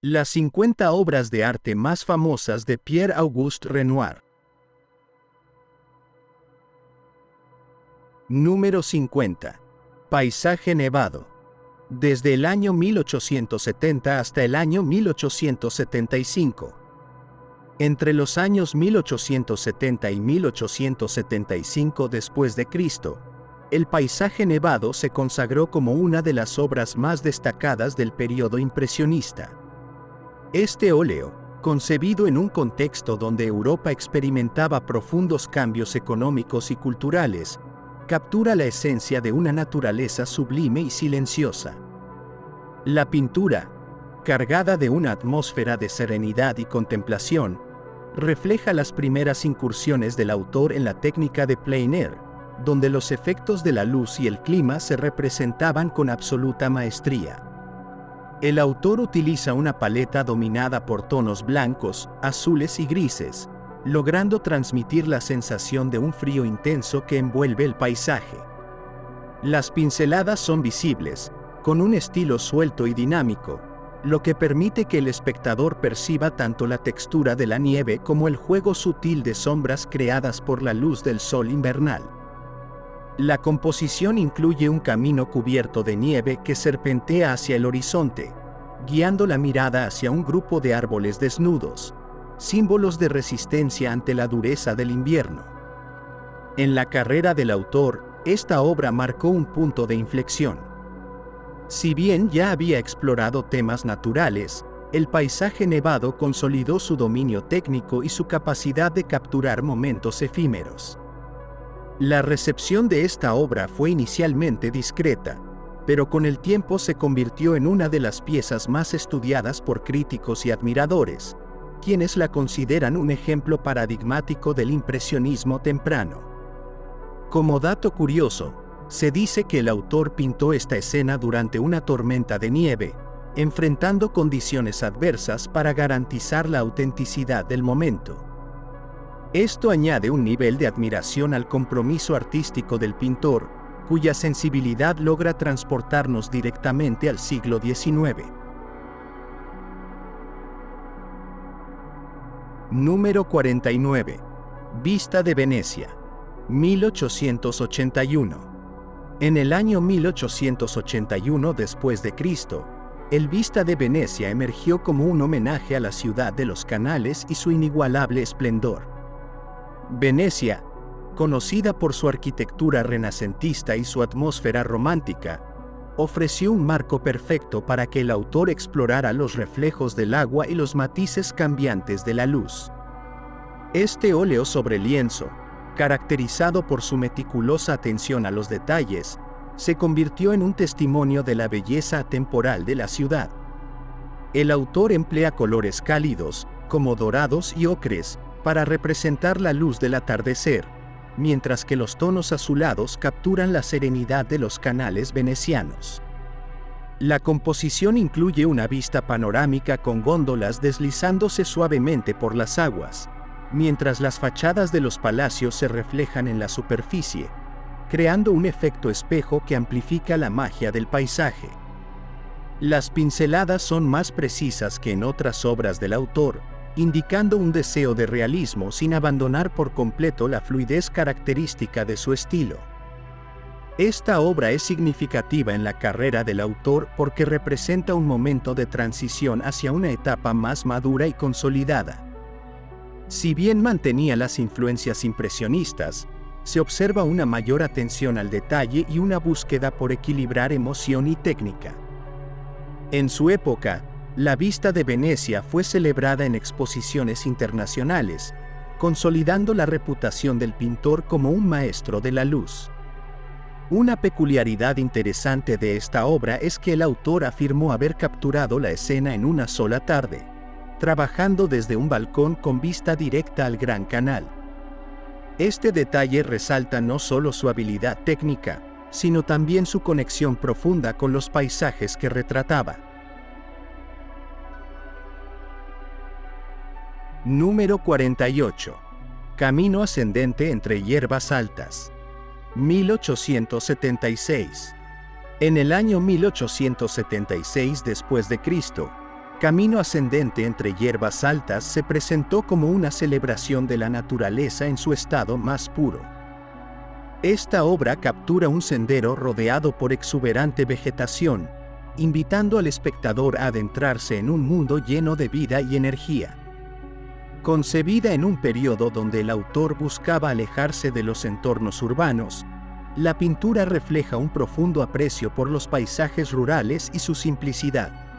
Las 50 obras de arte más famosas de Pierre-Auguste Renoir. Número 50. Paisaje nevado. Desde el año 1870 hasta el año 1875. Entre los años 1870 y 1875 después de Cristo, el paisaje nevado se consagró como una de las obras más destacadas del período impresionista. Este óleo, concebido en un contexto donde Europa experimentaba profundos cambios económicos y culturales, captura la esencia de una naturaleza sublime y silenciosa. La pintura, cargada de una atmósfera de serenidad y contemplación, refleja las primeras incursiones del autor en la técnica de plein air, donde los efectos de la luz y el clima se representaban con absoluta maestría. El autor utiliza una paleta dominada por tonos blancos, azules y grises, logrando transmitir la sensación de un frío intenso que envuelve el paisaje. Las pinceladas son visibles, con un estilo suelto y dinámico, lo que permite que el espectador perciba tanto la textura de la nieve como el juego sutil de sombras creadas por la luz del sol invernal. La composición incluye un camino cubierto de nieve que serpentea hacia el horizonte, guiando la mirada hacia un grupo de árboles desnudos, símbolos de resistencia ante la dureza del invierno. En la carrera del autor, esta obra marcó un punto de inflexión. Si bien ya había explorado temas naturales, el paisaje nevado consolidó su dominio técnico y su capacidad de capturar momentos efímeros. La recepción de esta obra fue inicialmente discreta, pero con el tiempo se convirtió en una de las piezas más estudiadas por críticos y admiradores, quienes la consideran un ejemplo paradigmático del impresionismo temprano. Como dato curioso, se dice que el autor pintó esta escena durante una tormenta de nieve, enfrentando condiciones adversas para garantizar la autenticidad del momento. Esto añade un nivel de admiración al compromiso artístico del pintor, cuya sensibilidad logra transportarnos directamente al siglo XIX. Número 49. Vista de Venecia. 1881. En el año 1881 después de Cristo, el Vista de Venecia emergió como un homenaje a la ciudad de los canales y su inigualable esplendor. Venecia, conocida por su arquitectura renacentista y su atmósfera romántica, ofreció un marco perfecto para que el autor explorara los reflejos del agua y los matices cambiantes de la luz. Este óleo sobre lienzo, caracterizado por su meticulosa atención a los detalles, se convirtió en un testimonio de la belleza atemporal de la ciudad. El autor emplea colores cálidos, como dorados y ocres, para representar la luz del atardecer, mientras que los tonos azulados capturan la serenidad de los canales venecianos. La composición incluye una vista panorámica con góndolas deslizándose suavemente por las aguas, mientras las fachadas de los palacios se reflejan en la superficie, creando un efecto espejo que amplifica la magia del paisaje. Las pinceladas son más precisas que en otras obras del autor, indicando un deseo de realismo sin abandonar por completo la fluidez característica de su estilo. Esta obra es significativa en la carrera del autor porque representa un momento de transición hacia una etapa más madura y consolidada. Si bien mantenía las influencias impresionistas, se observa una mayor atención al detalle y una búsqueda por equilibrar emoción y técnica. En su época, la Vista de Venecia fue celebrada en exposiciones internacionales, consolidando la reputación del pintor como un maestro de la luz. Una peculiaridad interesante de esta obra es que el autor afirmó haber capturado la escena en una sola tarde, trabajando desde un balcón con vista directa al Gran Canal. Este detalle resalta no solo su habilidad técnica, sino también su conexión profunda con los paisajes que retrataba. Número 48. Camino ascendente entre hierbas altas. 1876. En el año 1876 después de Cristo, Camino ascendente entre hierbas altas se presentó como una celebración de la naturaleza en su estado más puro. Esta obra captura un sendero rodeado por exuberante vegetación, invitando al espectador a adentrarse en un mundo lleno de vida y energía. Concebida en un periodo donde el autor buscaba alejarse de los entornos urbanos, la pintura refleja un profundo aprecio por los paisajes rurales y su simplicidad.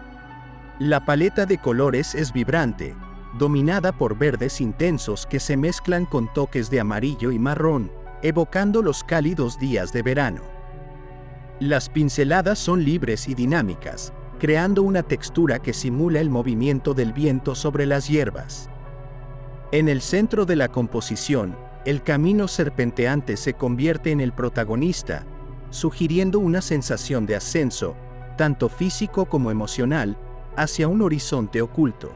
La paleta de colores es vibrante, dominada por verdes intensos que se mezclan con toques de amarillo y marrón, evocando los cálidos días de verano. Las pinceladas son libres y dinámicas, creando una textura que simula el movimiento del viento sobre las hierbas. En el centro de la composición, el camino serpenteante se convierte en el protagonista, sugiriendo una sensación de ascenso, tanto físico como emocional, hacia un horizonte oculto.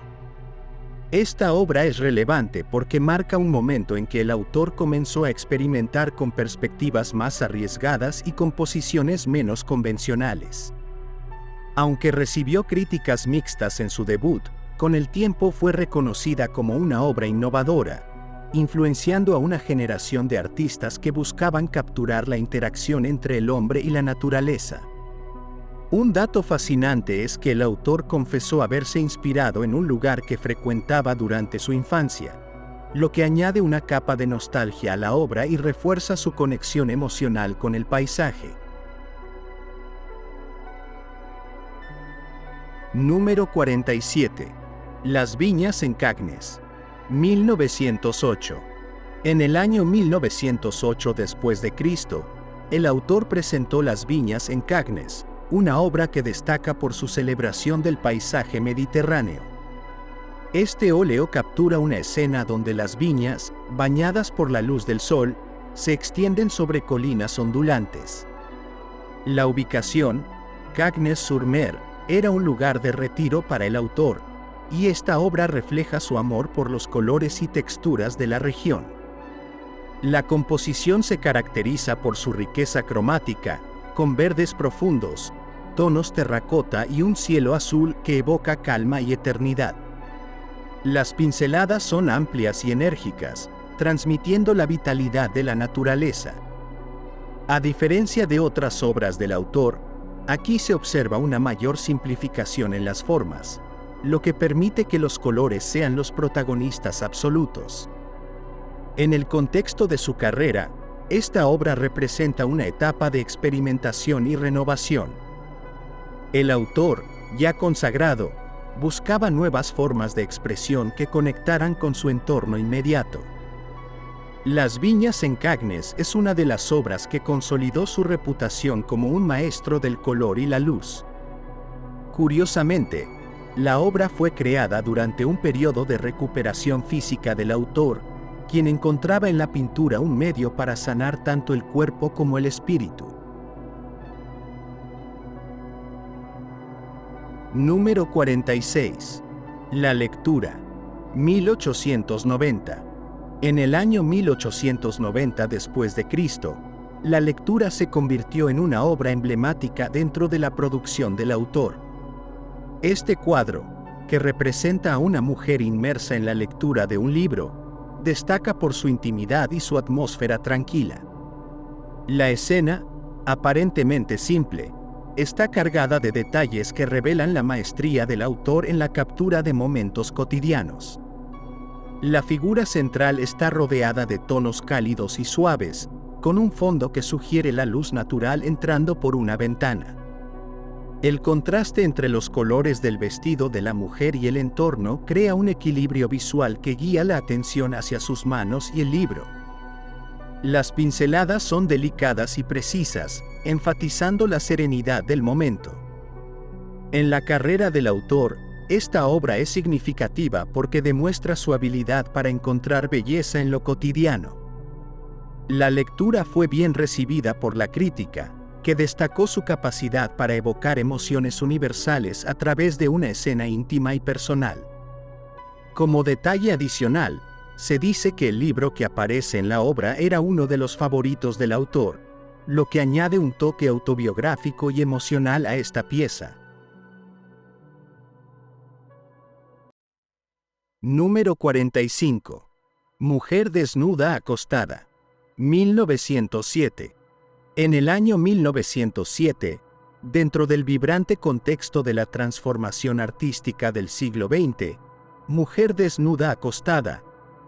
Esta obra es relevante porque marca un momento en que el autor comenzó a experimentar con perspectivas más arriesgadas y composiciones menos convencionales. Aunque recibió críticas mixtas en su debut, con el tiempo fue reconocida como una obra innovadora, influenciando a una generación de artistas que buscaban capturar la interacción entre el hombre y la naturaleza. Un dato fascinante es que el autor confesó haberse inspirado en un lugar que frecuentaba durante su infancia, lo que añade una capa de nostalgia a la obra y refuerza su conexión emocional con el paisaje. Número 47. Las viñas en Cagnes. 1908. En el año 1908 después de Cristo, el autor presentó Las viñas en Cagnes, una obra que destaca por su celebración del paisaje mediterráneo. Este óleo captura una escena donde las viñas, bañadas por la luz del sol, se extienden sobre colinas ondulantes. La ubicación, Cagnes-sur-Mer, era un lugar de retiro para el autor, y esta obra refleja su amor por los colores y texturas de la región. La composición se caracteriza por su riqueza cromática, con verdes profundos, tonos terracota y un cielo azul que evoca calma y eternidad. Las pinceladas son amplias y enérgicas, transmitiendo la vitalidad de la naturaleza. A diferencia de otras obras del autor, aquí se observa una mayor simplificación en las formas, lo que permite que los colores sean los protagonistas absolutos. En el contexto de su carrera, esta obra representa una etapa de experimentación y renovación. El autor, ya consagrado, buscaba nuevas formas de expresión que conectaran con su entorno inmediato. Las viñas en Cagnes es una de las obras que consolidó su reputación como un maestro del color y la luz. Curiosamente, la obra fue creada durante un periodo de recuperación física del autor, quien encontraba en la pintura un medio para sanar tanto el cuerpo como el espíritu. Número 46. La lectura. 1890. En el año 1890 después de Cristo, la lectura se convirtió en una obra emblemática dentro de la producción del autor. Este cuadro, que representa a una mujer inmersa en la lectura de un libro, destaca por su intimidad y su atmósfera tranquila. La escena, aparentemente simple, está cargada de detalles que revelan la maestría del autor en la captura de momentos cotidianos. La figura central está rodeada de tonos cálidos y suaves, con un fondo que sugiere la luz natural entrando por una ventana. El contraste entre los colores del vestido de la mujer y el entorno crea un equilibrio visual que guía la atención hacia sus manos y el libro. Las pinceladas son delicadas y precisas, enfatizando la serenidad del momento. En la carrera del autor, esta obra es significativa porque demuestra su habilidad para encontrar belleza en lo cotidiano. La lectura fue bien recibida por la crítica, que destacó su capacidad para evocar emociones universales a través de una escena íntima y personal. Como detalle adicional, se dice que el libro que aparece en la obra era uno de los favoritos del autor, lo que añade un toque autobiográfico y emocional a esta pieza. Número 45. Mujer desnuda acostada. 1907. En el año 1907, dentro del vibrante contexto de la transformación artística del siglo XX, Mujer desnuda acostada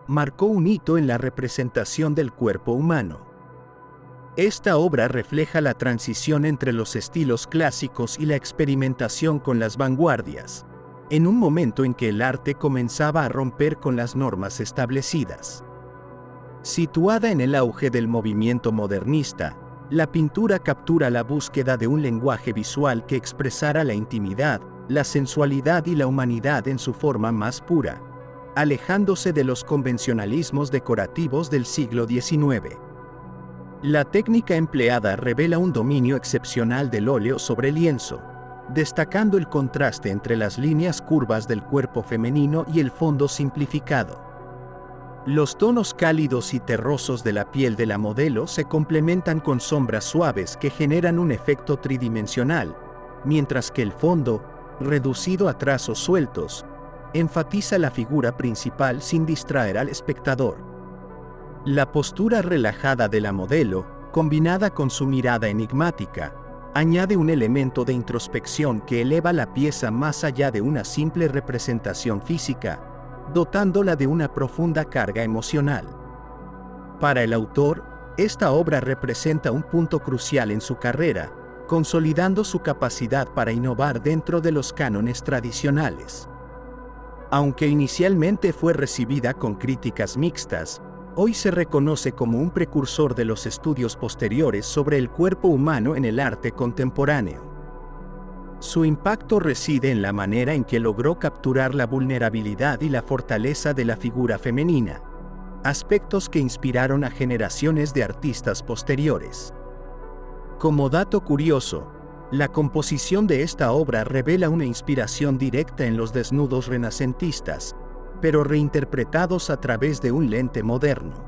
marcó un hito en la representación del cuerpo humano. Esta obra refleja la transición entre los estilos clásicos y la experimentación con las vanguardias, en un momento en que el arte comenzaba a romper con las normas establecidas. Situada en el auge del movimiento modernista, la pintura captura la búsqueda de un lenguaje visual que expresara la intimidad, la sensualidad y la humanidad en su forma más pura, alejándose de los convencionalismos decorativos del siglo XIX. La técnica empleada revela un dominio excepcional del óleo sobre lienzo, destacando el contraste entre las líneas curvas del cuerpo femenino y el fondo simplificado. Los tonos cálidos y terrosos de la piel de la modelo se complementan con sombras suaves que generan un efecto tridimensional, mientras que el fondo, reducido a trazos sueltos, enfatiza la figura principal sin distraer al espectador. La postura relajada de la modelo, combinada con su mirada enigmática, añade un elemento de introspección que eleva la pieza más allá de una simple representación física, dotándola de una profunda carga emocional. Para el autor, esta obra representa un punto crucial en su carrera, consolidando su capacidad para innovar dentro de los cánones tradicionales. Aunque inicialmente fue recibida con críticas mixtas, hoy se reconoce como un precursor de los estudios posteriores sobre el cuerpo humano en el arte contemporáneo. Su impacto reside en la manera en que logró capturar la vulnerabilidad y la fortaleza de la figura femenina, aspectos que inspiraron a generaciones de artistas posteriores. Como dato curioso, la composición de esta obra revela una inspiración directa en los desnudos renacentistas, pero reinterpretados a través de un lente moderno.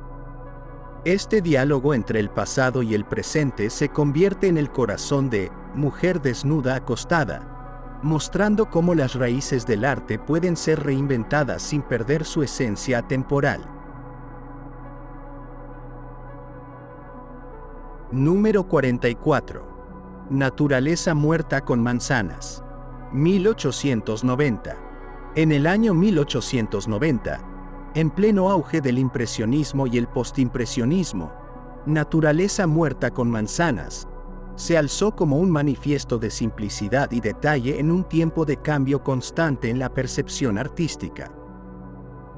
Este diálogo entre el pasado y el presente se convierte en el corazón de Mujer desnuda acostada, mostrando cómo las raíces del arte pueden ser reinventadas sin perder su esencia atemporal. Número 44. Naturaleza muerta con manzanas. 1890. En el año 1890, en pleno auge del impresionismo y el postimpresionismo, Naturaleza muerta con manzanas se alzó como un manifiesto de simplicidad y detalle en un tiempo de cambio constante en la percepción artística.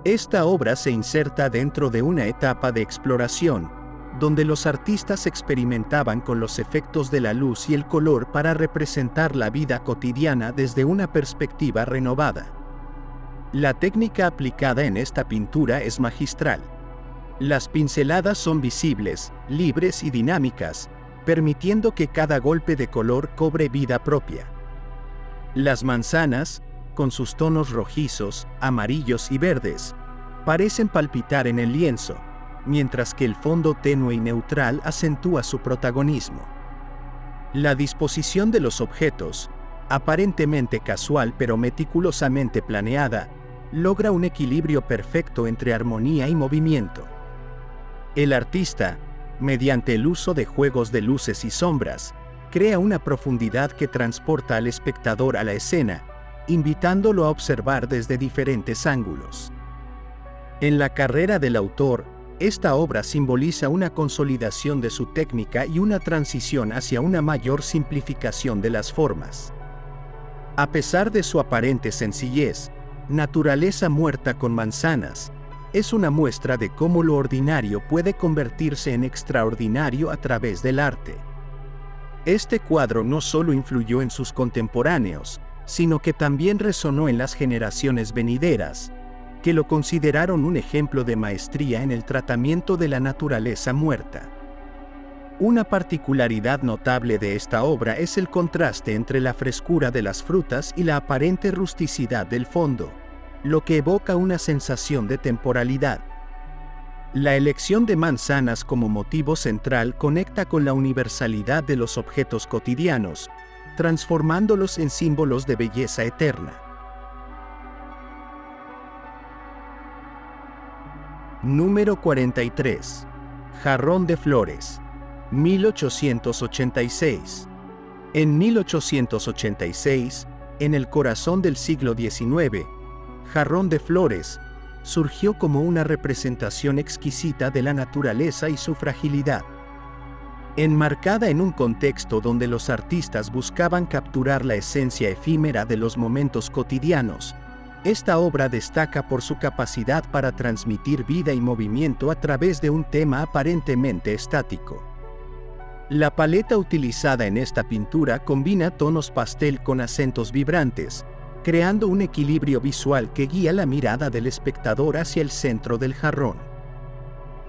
Esta obra se inserta dentro de una etapa de exploración, donde los artistas experimentaban con los efectos de la luz y el color para representar la vida cotidiana desde una perspectiva renovada. La técnica aplicada en esta pintura es magistral. Las pinceladas son visibles, libres y dinámicas, permitiendo que cada golpe de color cobre vida propia. Las manzanas, con sus tonos rojizos, amarillos y verdes, parecen palpitar en el lienzo, mientras que el fondo tenue y neutral acentúa su protagonismo. La disposición de los objetos, aparentemente casual pero meticulosamente planeada, logra un equilibrio perfecto entre armonía y movimiento. El artista, mediante el uso de juegos de luces y sombras, crea una profundidad que transporta al espectador a la escena, invitándolo a observar desde diferentes ángulos. En la carrera del autor, esta obra simboliza una consolidación de su técnica y una transición hacia una mayor simplificación de las formas. A pesar de su aparente sencillez, Naturaleza muerta con manzanas es una muestra de cómo lo ordinario puede convertirse en extraordinario a través del arte. Este cuadro no solo influyó en sus contemporáneos, sino que también resonó en las generaciones venideras, que lo consideraron un ejemplo de maestría en el tratamiento de la naturaleza muerta. Una particularidad notable de esta obra es el contraste entre la frescura de las frutas y la aparente rusticidad del fondo, lo que evoca una sensación de temporalidad. La elección de manzanas como motivo central conecta con la universalidad de los objetos cotidianos, transformándolos en símbolos de belleza eterna. Número 43. Jarrón de flores. 1886. En 1886, en el corazón del siglo XIX, Jarrón de flores surgió como una representación exquisita de la naturaleza y su fragilidad. Enmarcada en un contexto donde los artistas buscaban capturar la esencia efímera de los momentos cotidianos, esta obra destaca por su capacidad para transmitir vida y movimiento a través de un tema aparentemente estático. La paleta utilizada en esta pintura combina tonos pastel con acentos vibrantes, creando un equilibrio visual que guía la mirada del espectador hacia el centro del jarrón.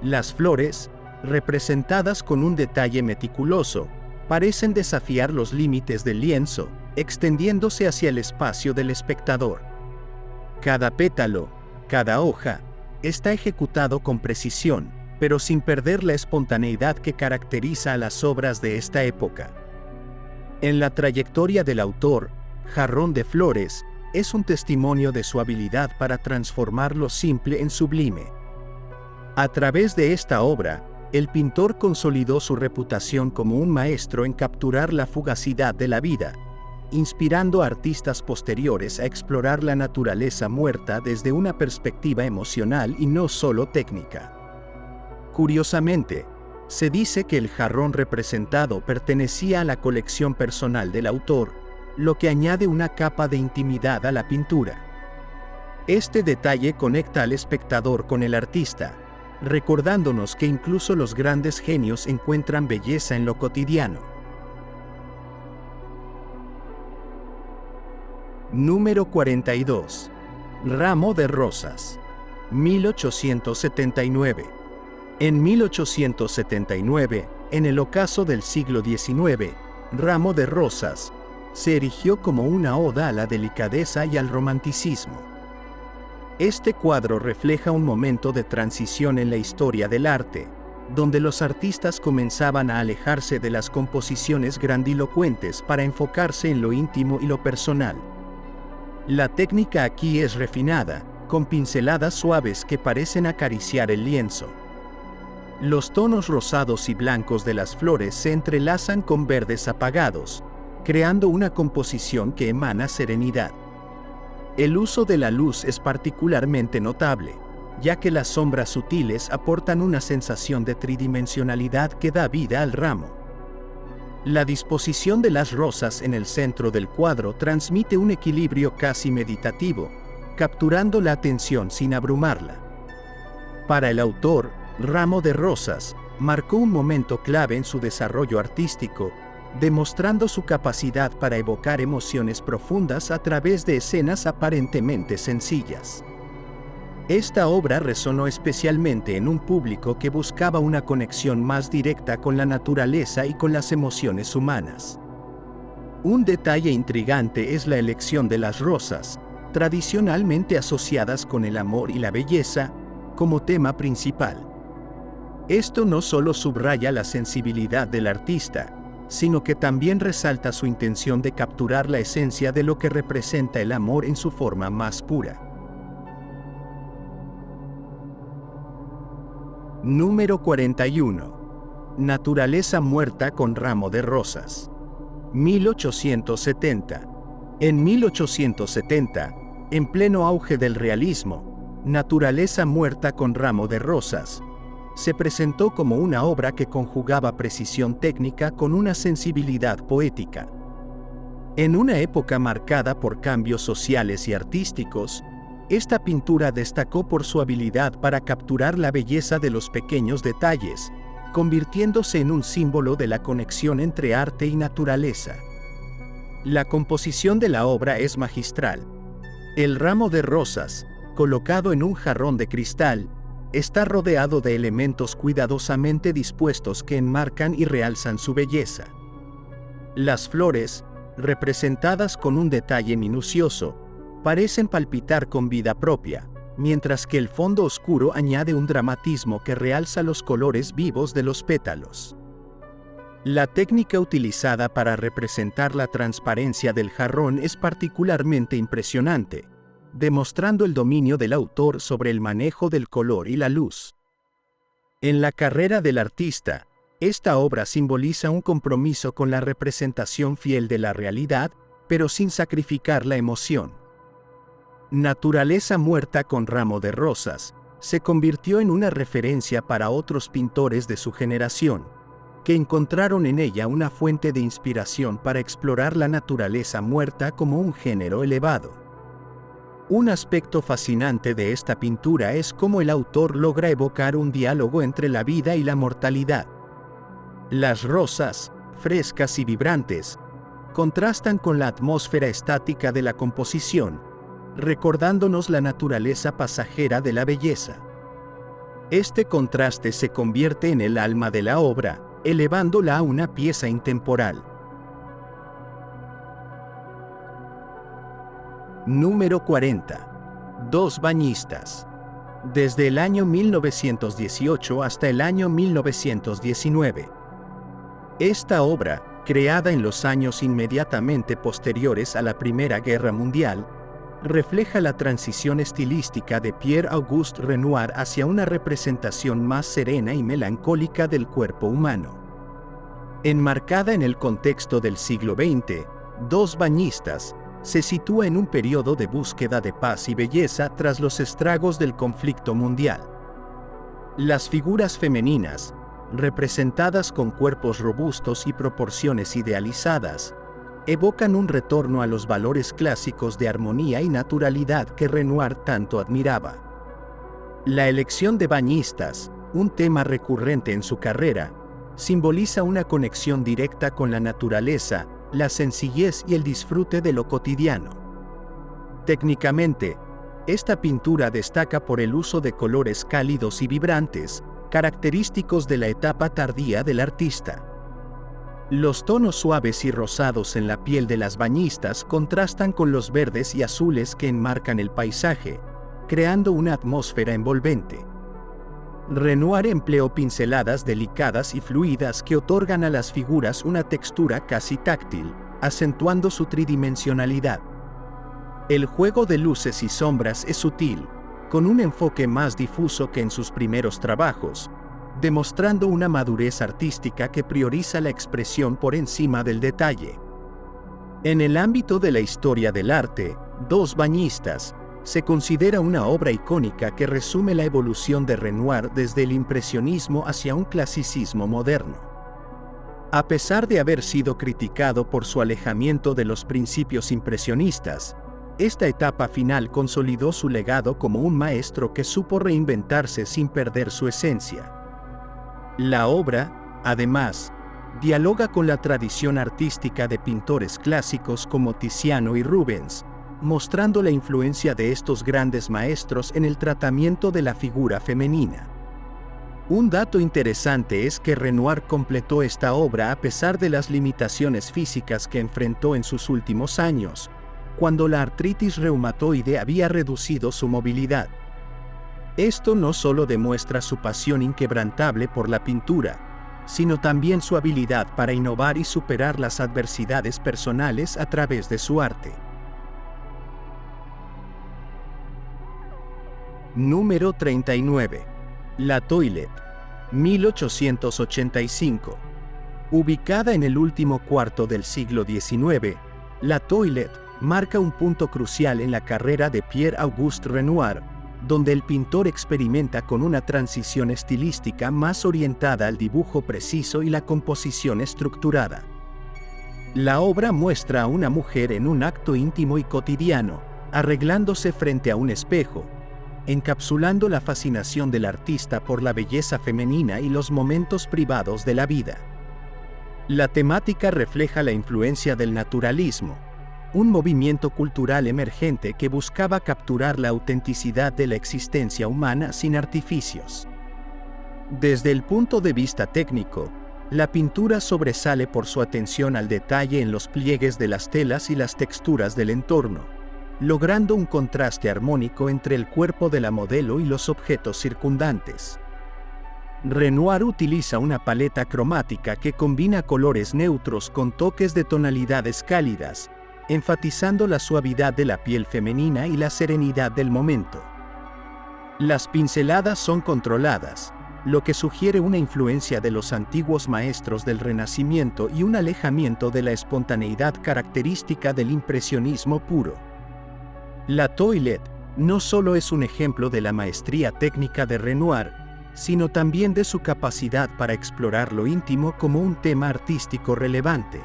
Las flores, representadas con un detalle meticuloso, parecen desafiar los límites del lienzo, extendiéndose hacia el espacio del espectador. Cada pétalo, cada hoja, está ejecutado con precisión, pero sin perder la espontaneidad que caracteriza a las obras de esta época. En la trayectoria del autor, Jarrón de Flores es un testimonio de su habilidad para transformar lo simple en sublime. A través de esta obra, el pintor consolidó su reputación como un maestro en capturar la fugacidad de la vida, inspirando a artistas posteriores a explorar la naturaleza muerta desde una perspectiva emocional y no solo técnica. Curiosamente, se dice que el jarrón representado pertenecía a la colección personal del autor, lo que añade una capa de intimidad a la pintura. Este detalle conecta al espectador con el artista, recordándonos que incluso los grandes genios encuentran belleza en lo cotidiano. Número 42. Ramo de rosas. 1879. En 1879, en el ocaso del siglo XIX, Ramo de rosas se erigió como una oda a la delicadeza y al romanticismo. Este cuadro refleja un momento de transición en la historia del arte, donde los artistas comenzaban a alejarse de las composiciones grandilocuentes para enfocarse en lo íntimo y lo personal. La técnica aquí es refinada, con pinceladas suaves que parecen acariciar el lienzo. Los tonos rosados y blancos de las flores se entrelazan con verdes apagados, creando una composición que emana serenidad. El uso de la luz es particularmente notable, ya que las sombras sutiles aportan una sensación de tridimensionalidad que da vida al ramo. La disposición de las rosas en el centro del cuadro transmite un equilibrio casi meditativo, capturando la atención sin abrumarla. Para el autor, Ramo de rosas marcó un momento clave en su desarrollo artístico, demostrando su capacidad para evocar emociones profundas a través de escenas aparentemente sencillas. Esta obra resonó especialmente en un público que buscaba una conexión más directa con la naturaleza y con las emociones humanas. Un detalle intrigante es la elección de las rosas, tradicionalmente asociadas con el amor y la belleza, como tema principal. Esto no solo subraya la sensibilidad del artista, sino que también resalta su intención de capturar la esencia de lo que representa el amor en su forma más pura. Número 41. Naturaleza muerta con ramo de rosas. 1870. En 1870, en pleno auge del realismo, Naturaleza muerta con ramo de rosas se presentó como una obra que conjugaba precisión técnica con una sensibilidad poética. En una época marcada por cambios sociales y artísticos, esta pintura destacó por su habilidad para capturar la belleza de los pequeños detalles, convirtiéndose en un símbolo de la conexión entre arte y naturaleza. La composición de la obra es magistral. El ramo de rosas, colocado en un jarrón de cristal, está rodeado de elementos cuidadosamente dispuestos que enmarcan y realzan su belleza. Las flores, representadas con un detalle minucioso, parecen palpitar con vida propia, mientras que el fondo oscuro añade un dramatismo que realza los colores vivos de los pétalos. La técnica utilizada para representar la transparencia del jarrón es particularmente impresionante, demostrando el dominio del autor sobre el manejo del color y la luz. En la carrera del artista, esta obra simboliza un compromiso con la representación fiel de la realidad, pero sin sacrificar la emoción. Naturaleza muerta con ramo de rosas se convirtió en una referencia para otros pintores de su generación, que encontraron en ella una fuente de inspiración para explorar la naturaleza muerta como un género elevado. Un aspecto fascinante de esta pintura es cómo el autor logra evocar un diálogo entre la vida y la mortalidad. Las rosas, frescas y vibrantes, contrastan con la atmósfera estática de la composición, recordándonos la naturaleza pasajera de la belleza. Este contraste se convierte en el alma de la obra, elevándola a una pieza intemporal. Número 40. Dos bañistas. Desde el año 1918 hasta el año 1919. Esta obra, creada en los años inmediatamente posteriores a la Primera Guerra Mundial, refleja la transición estilística de Pierre-Auguste Renoir hacia una representación más serena y melancólica del cuerpo humano. Enmarcada en el contexto del siglo XX, Dos bañistas se sitúa en un periodo de búsqueda de paz y belleza tras los estragos del conflicto mundial. Las figuras femeninas, representadas con cuerpos robustos y proporciones idealizadas, evocan un retorno a los valores clásicos de armonía y naturalidad que Renoir tanto admiraba. La elección de bañistas, un tema recurrente en su carrera, simboliza una conexión directa con la naturaleza, la sencillez y el disfrute de lo cotidiano. Técnicamente, esta pintura destaca por el uso de colores cálidos y vibrantes, característicos de la etapa tardía del artista. Los tonos suaves y rosados en la piel de las bañistas contrastan con los verdes y azules que enmarcan el paisaje, creando una atmósfera envolvente. Renoir empleó pinceladas delicadas y fluidas que otorgan a las figuras una textura casi táctil, acentuando su tridimensionalidad. El juego de luces y sombras es sutil, con un enfoque más difuso que en sus primeros trabajos, demostrando una madurez artística que prioriza la expresión por encima del detalle. En el ámbito de la historia del arte, Dos bañistas se considera una obra icónica que resume la evolución de Renoir desde el impresionismo hacia un clasicismo moderno. A pesar de haber sido criticado por su alejamiento de los principios impresionistas, esta etapa final consolidó su legado como un maestro que supo reinventarse sin perder su esencia. La obra, además, dialoga con la tradición artística de pintores clásicos como Tiziano y Rubens, mostrando la influencia de estos grandes maestros en el tratamiento de la figura femenina. Un dato interesante es que Renoir completó esta obra a pesar de las limitaciones físicas que enfrentó en sus últimos años, cuando la artritis reumatoide había reducido su movilidad. Esto no solo demuestra su pasión inquebrantable por la pintura, sino también su habilidad para innovar y superar las adversidades personales a través de su arte. Número 39. La Toilette, 1885. Ubicada en el último cuarto del siglo XIX, La Toilette marca un punto crucial en la carrera de Pierre-Auguste Renoir, donde el pintor experimenta con una transición estilística más orientada al dibujo preciso y la composición estructurada. La obra muestra a una mujer en un acto íntimo y cotidiano, arreglándose frente a un espejo, encapsulando la fascinación del artista por la belleza femenina y los momentos privados de la vida. La temática refleja la influencia del naturalismo, un movimiento cultural emergente que buscaba capturar la autenticidad de la existencia humana sin artificios. Desde el punto de vista técnico, la pintura sobresale por su atención al detalle en los pliegues de las telas y las texturas del entorno, logrando un contraste armónico entre el cuerpo de la modelo y los objetos circundantes. Renoir utiliza una paleta cromática que combina colores neutros con toques de tonalidades cálidas, enfatizando la suavidad de la piel femenina y la serenidad del momento. Las pinceladas son controladas, lo que sugiere una influencia de los antiguos maestros del Renacimiento y un alejamiento de la espontaneidad característica del impresionismo puro. La Toilette no solo es un ejemplo de la maestría técnica de Renoir, sino también de su capacidad para explorar lo íntimo como un tema artístico relevante.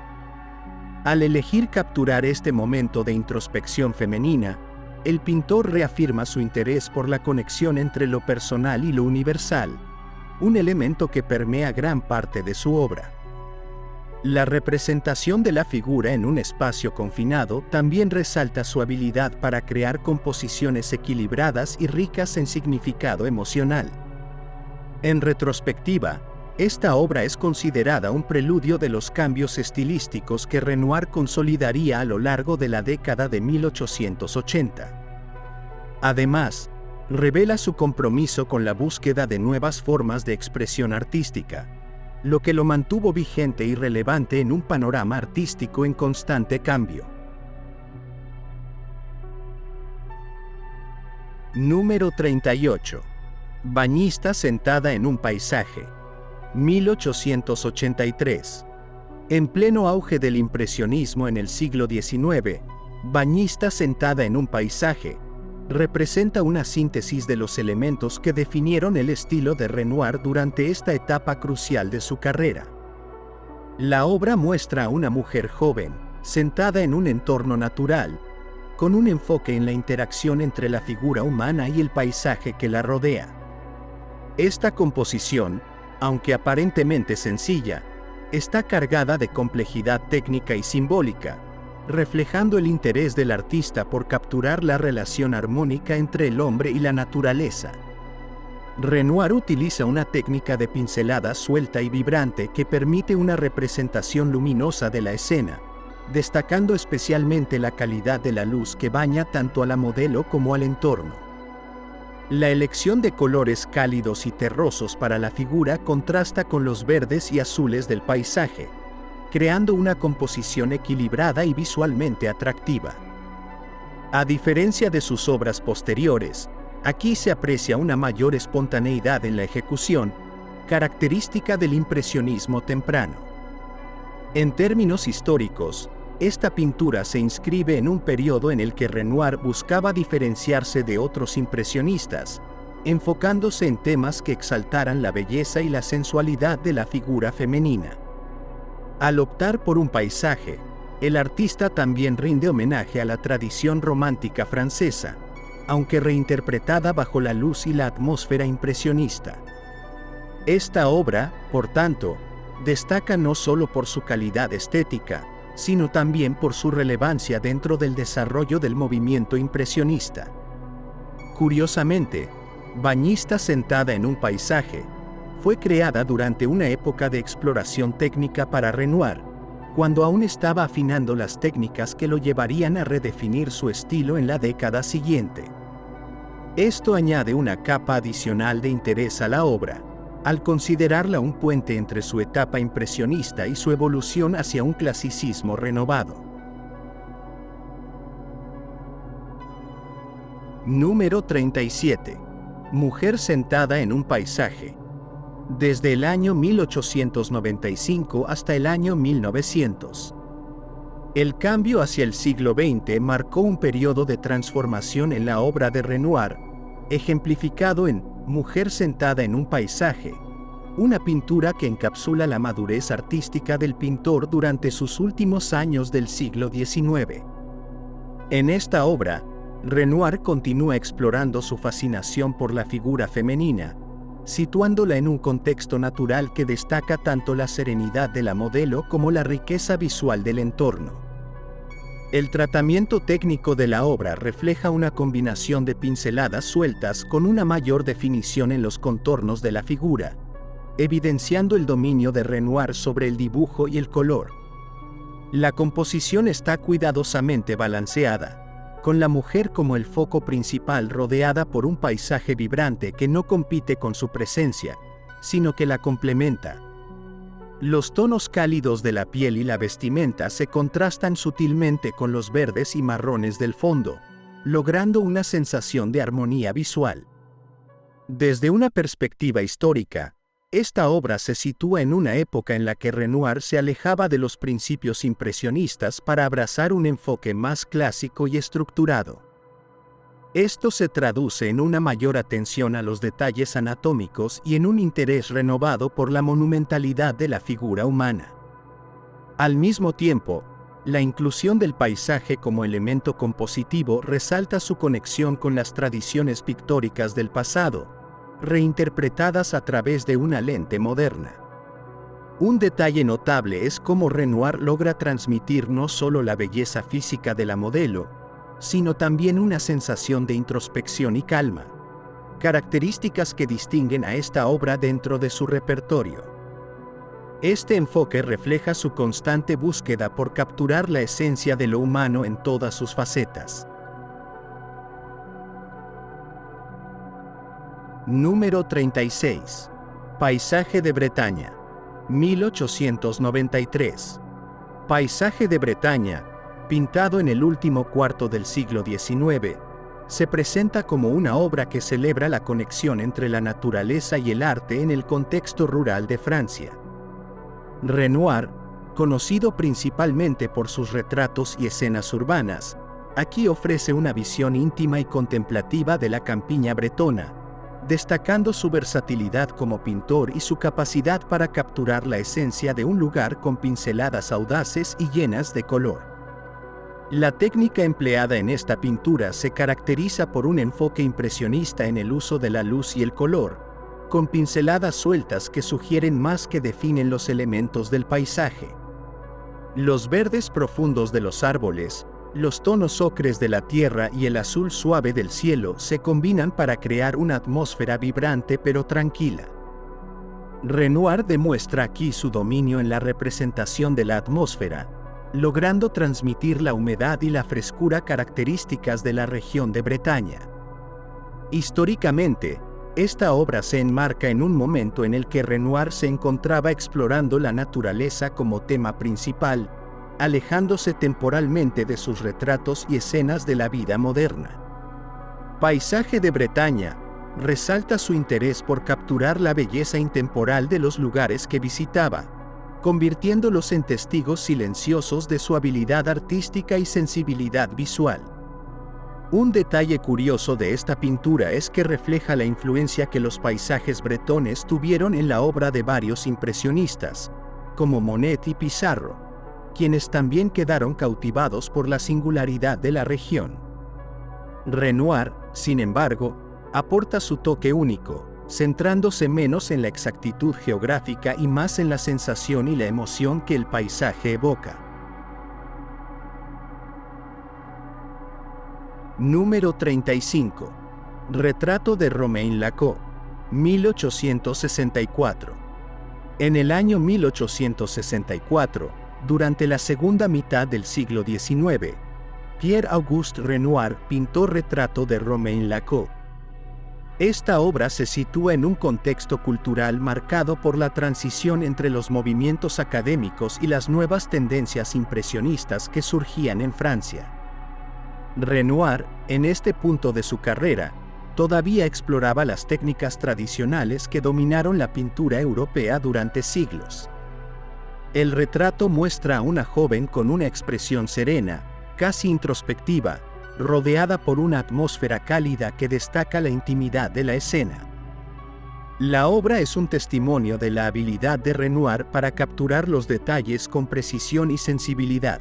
Al elegir capturar este momento de introspección femenina, el pintor reafirma su interés por la conexión entre lo personal y lo universal, un elemento que permea gran parte de su obra. La representación de la figura en un espacio confinado también resalta su habilidad para crear composiciones equilibradas y ricas en significado emocional. En retrospectiva, esta obra es considerada un preludio de los cambios estilísticos que Renoir consolidaría a lo largo de la década de 1880. Además, revela su compromiso con la búsqueda de nuevas formas de expresión artística, lo que lo mantuvo vigente y relevante en un panorama artístico en constante cambio. Número 38. Bañista sentada en un paisaje. 1883. En pleno auge del impresionismo en el siglo XIX, Bañista sentada en un paisaje representa una síntesis de los elementos que definieron el estilo de Renoir durante esta etapa crucial de su carrera. La obra muestra a una mujer joven, sentada en un entorno natural, con un enfoque en la interacción entre la figura humana y el paisaje que la rodea. Esta composición, aunque aparentemente sencilla, está cargada de complejidad técnica y simbólica, reflejando el interés del artista por capturar la relación armónica entre el hombre y la naturaleza. Renoir utiliza una técnica de pincelada suelta y vibrante que permite una representación luminosa de la escena, destacando especialmente la calidad de la luz que baña tanto a la modelo como al entorno. La elección de colores cálidos y terrosos para la figura contrasta con los verdes y azules del paisaje, creando una composición equilibrada y visualmente atractiva. A diferencia de sus obras posteriores, aquí se aprecia una mayor espontaneidad en la ejecución, característica del impresionismo temprano. En términos históricos, esta pintura se inscribe en un periodo en el que Renoir buscaba diferenciarse de otros impresionistas, enfocándose en temas que exaltaran la belleza y la sensualidad de la figura femenina. Al optar por un paisaje, el artista también rinde homenaje a la tradición romántica francesa, aunque reinterpretada bajo la luz y la atmósfera impresionista. Esta obra, por tanto, destaca no solo por su calidad estética, sino también por su relevancia dentro del desarrollo del movimiento impresionista. Curiosamente, Bañista sentada en un paisaje fue creada durante una época de exploración técnica para Renoir, cuando aún estaba afinando las técnicas que lo llevarían a redefinir su estilo en la década siguiente. Esto añade una capa adicional de interés a la obra, al considerarla un puente entre su etapa impresionista y su evolución hacia un clasicismo renovado. Número 37. Mujer sentada en un paisaje. Desde el año 1895 hasta el año 1900. El cambio hacia el siglo XX marcó un periodo de transformación en la obra de Renoir, ejemplificado en Mujer sentada en un paisaje, una pintura que encapsula la madurez artística del pintor durante sus últimos años del siglo XIX. En esta obra, Renoir continúa explorando su fascinación por la figura femenina, situándola en un contexto natural que destaca tanto la serenidad de la modelo como la riqueza visual del entorno. El tratamiento técnico de la obra refleja una combinación de pinceladas sueltas con una mayor definición en los contornos de la figura, evidenciando el dominio de Renoir sobre el dibujo y el color. La composición está cuidadosamente balanceada, con la mujer como el foco principal rodeada por un paisaje vibrante que no compite con su presencia, sino que la complementa. Los tonos cálidos de la piel y la vestimenta se contrastan sutilmente con los verdes y marrones del fondo, logrando una sensación de armonía visual. Desde una perspectiva histórica, esta obra se sitúa en una época en la que Renoir se alejaba de los principios impresionistas para abrazar un enfoque más clásico y estructurado. Esto se traduce en una mayor atención a los detalles anatómicos y en un interés renovado por la monumentalidad de la figura humana. Al mismo tiempo, la inclusión del paisaje como elemento compositivo resalta su conexión con las tradiciones pictóricas del pasado, reinterpretadas a través de una lente moderna. Un detalle notable es cómo Renoir logra transmitir no solo la belleza física de la modelo, sino también una sensación de introspección y calma, características que distinguen a esta obra dentro de su repertorio. Este enfoque refleja su constante búsqueda por capturar la esencia de lo humano en todas sus facetas. Número 36. Paisaje de Bretaña, 1893. Paisaje de Bretaña, pintado en el último cuarto del siglo XIX, se presenta como una obra que celebra la conexión entre la naturaleza y el arte en el contexto rural de Francia. Renoir, conocido principalmente por sus retratos y escenas urbanas, aquí ofrece una visión íntima y contemplativa de la campiña bretona, destacando su versatilidad como pintor y su capacidad para capturar la esencia de un lugar con pinceladas audaces y llenas de color. La técnica empleada en esta pintura se caracteriza por un enfoque impresionista en el uso de la luz y el color, con pinceladas sueltas que sugieren más que definen los elementos del paisaje. Los verdes profundos de los árboles, los tonos ocres de la tierra y el azul suave del cielo se combinan para crear una atmósfera vibrante pero tranquila. Renoir demuestra aquí su dominio en la representación de la atmósfera, logrando transmitir la humedad y la frescura características de la región de Bretaña. Históricamente, esta obra se enmarca en un momento en el que Renoir se encontraba explorando la naturaleza como tema principal, alejándose temporalmente de sus retratos y escenas de la vida moderna. Paisaje de Bretaña resalta su interés por capturar la belleza intemporal de los lugares que visitaba, convirtiéndolos en testigos silenciosos de su habilidad artística y sensibilidad visual. Un detalle curioso de esta pintura es que refleja la influencia que los paisajes bretones tuvieron en la obra de varios impresionistas, como Monet y Pissarro, quienes también quedaron cautivados por la singularidad de la región. Renoir, sin embargo, aporta su toque único, centrándose menos en la exactitud geográfica y más en la sensación y la emoción que el paisaje evoca. Número 35. Retrato de Romain Lacau, 1864. En el año 1864, durante la segunda mitad del siglo XIX, Pierre-Auguste Renoir pintó Retrato de Romain Lacau. Esta obra se sitúa en un contexto cultural marcado por la transición entre los movimientos académicos y las nuevas tendencias impresionistas que surgían en Francia. Renoir, en este punto de su carrera, todavía exploraba las técnicas tradicionales que dominaron la pintura europea durante siglos. El retrato muestra a una joven con una expresión serena, casi introspectiva, rodeada por una atmósfera cálida que destaca la intimidad de la escena. La obra es un testimonio de la habilidad de Renoir para capturar los detalles con precisión y sensibilidad.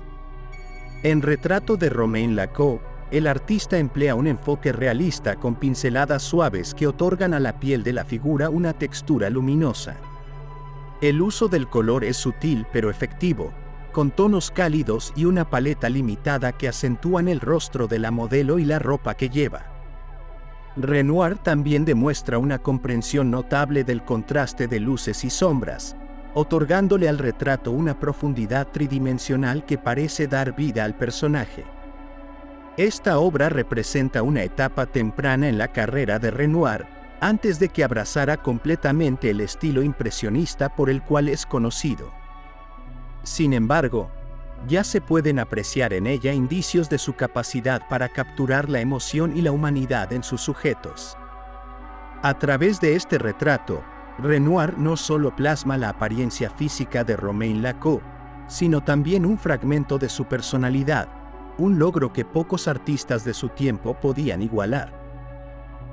En Retrato de Romain Lacau, el artista emplea un enfoque realista con pinceladas suaves que otorgan a la piel de la figura una textura luminosa. El uso del color es sutil pero efectivo, con tonos cálidos y una paleta limitada que acentúan el rostro de la modelo y la ropa que lleva. Renoir también demuestra una comprensión notable del contraste de luces y sombras, otorgándole al retrato una profundidad tridimensional que parece dar vida al personaje. Esta obra representa una etapa temprana en la carrera de Renoir, antes de que abrazara completamente el estilo impresionista por el cual es conocido. Sin embargo, ya se pueden apreciar en ella indicios de su capacidad para capturar la emoción y la humanidad en sus sujetos. A través de este retrato, Renoir no solo plasma la apariencia física de Romain Lacau, sino también un fragmento de su personalidad, un logro que pocos artistas de su tiempo podían igualar.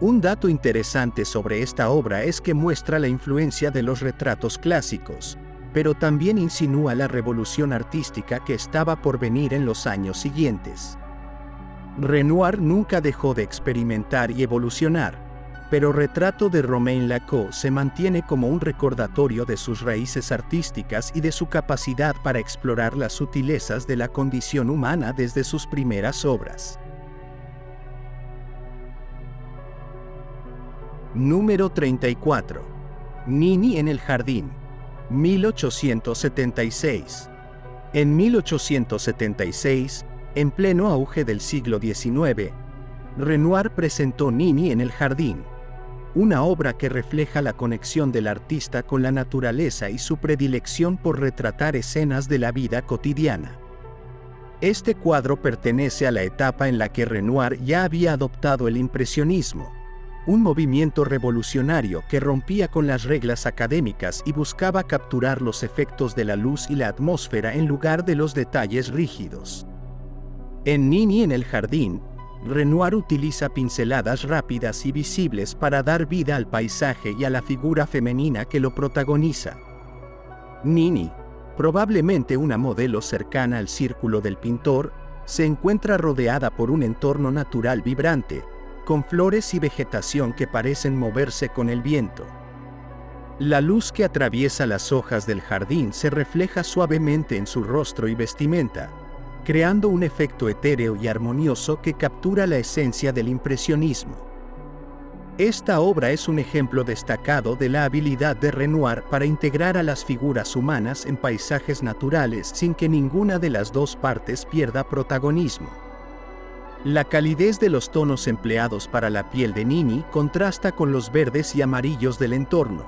Un dato interesante sobre esta obra es que muestra la influencia de los retratos clásicos, pero también insinúa la revolución artística que estaba por venir en los años siguientes. Renoir nunca dejó de experimentar y evolucionar, pero Retrato de Romain Lacau se mantiene como un recordatorio de sus raíces artísticas y de su capacidad para explorar las sutilezas de la condición humana desde sus primeras obras. Número 34. Nini en el jardín, 1876. En 1876, en pleno auge del siglo XIX, Renoir presentó Nini en el jardín, una obra que refleja la conexión del artista con la naturaleza y su predilección por retratar escenas de la vida cotidiana. Este cuadro pertenece a la etapa en la que Renoir ya había adoptado el impresionismo, un movimiento revolucionario que rompía con las reglas académicas y buscaba capturar los efectos de la luz y la atmósfera en lugar de los detalles rígidos. En Nini en el jardín, Renoir utiliza pinceladas rápidas y visibles para dar vida al paisaje y a la figura femenina que lo protagoniza. Nini, probablemente una modelo cercana al círculo del pintor, se encuentra rodeada por un entorno natural vibrante, con flores y vegetación que parecen moverse con el viento. La luz que atraviesa las hojas del jardín se refleja suavemente en su rostro y vestimenta, creando un efecto etéreo y armonioso que captura la esencia del impresionismo. Esta obra es un ejemplo destacado de la habilidad de Renoir para integrar a las figuras humanas en paisajes naturales sin que ninguna de las dos partes pierda protagonismo. La calidez de los tonos empleados para la piel de Nini contrasta con los verdes y amarillos del entorno,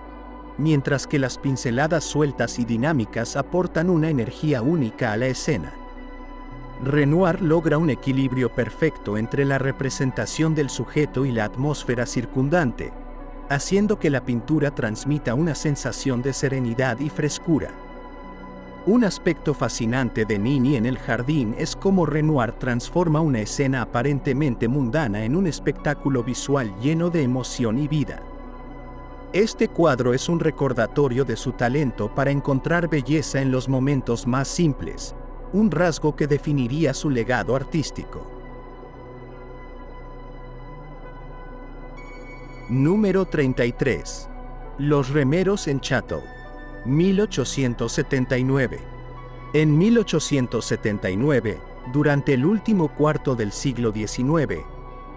mientras que las pinceladas sueltas y dinámicas aportan una energía única a la escena. Renoir logra un equilibrio perfecto entre la representación del sujeto y la atmósfera circundante, haciendo que la pintura transmita una sensación de serenidad y frescura. Un aspecto fascinante de Nini en el jardín es cómo Renoir transforma una escena aparentemente mundana en un espectáculo visual lleno de emoción y vida. Este cuadro es un recordatorio de su talento para encontrar belleza en los momentos más simples, un rasgo que definiría su legado artístico. Número 33. Los remeros en Chateau, 1879. En 1879, durante el último cuarto del siglo XIX,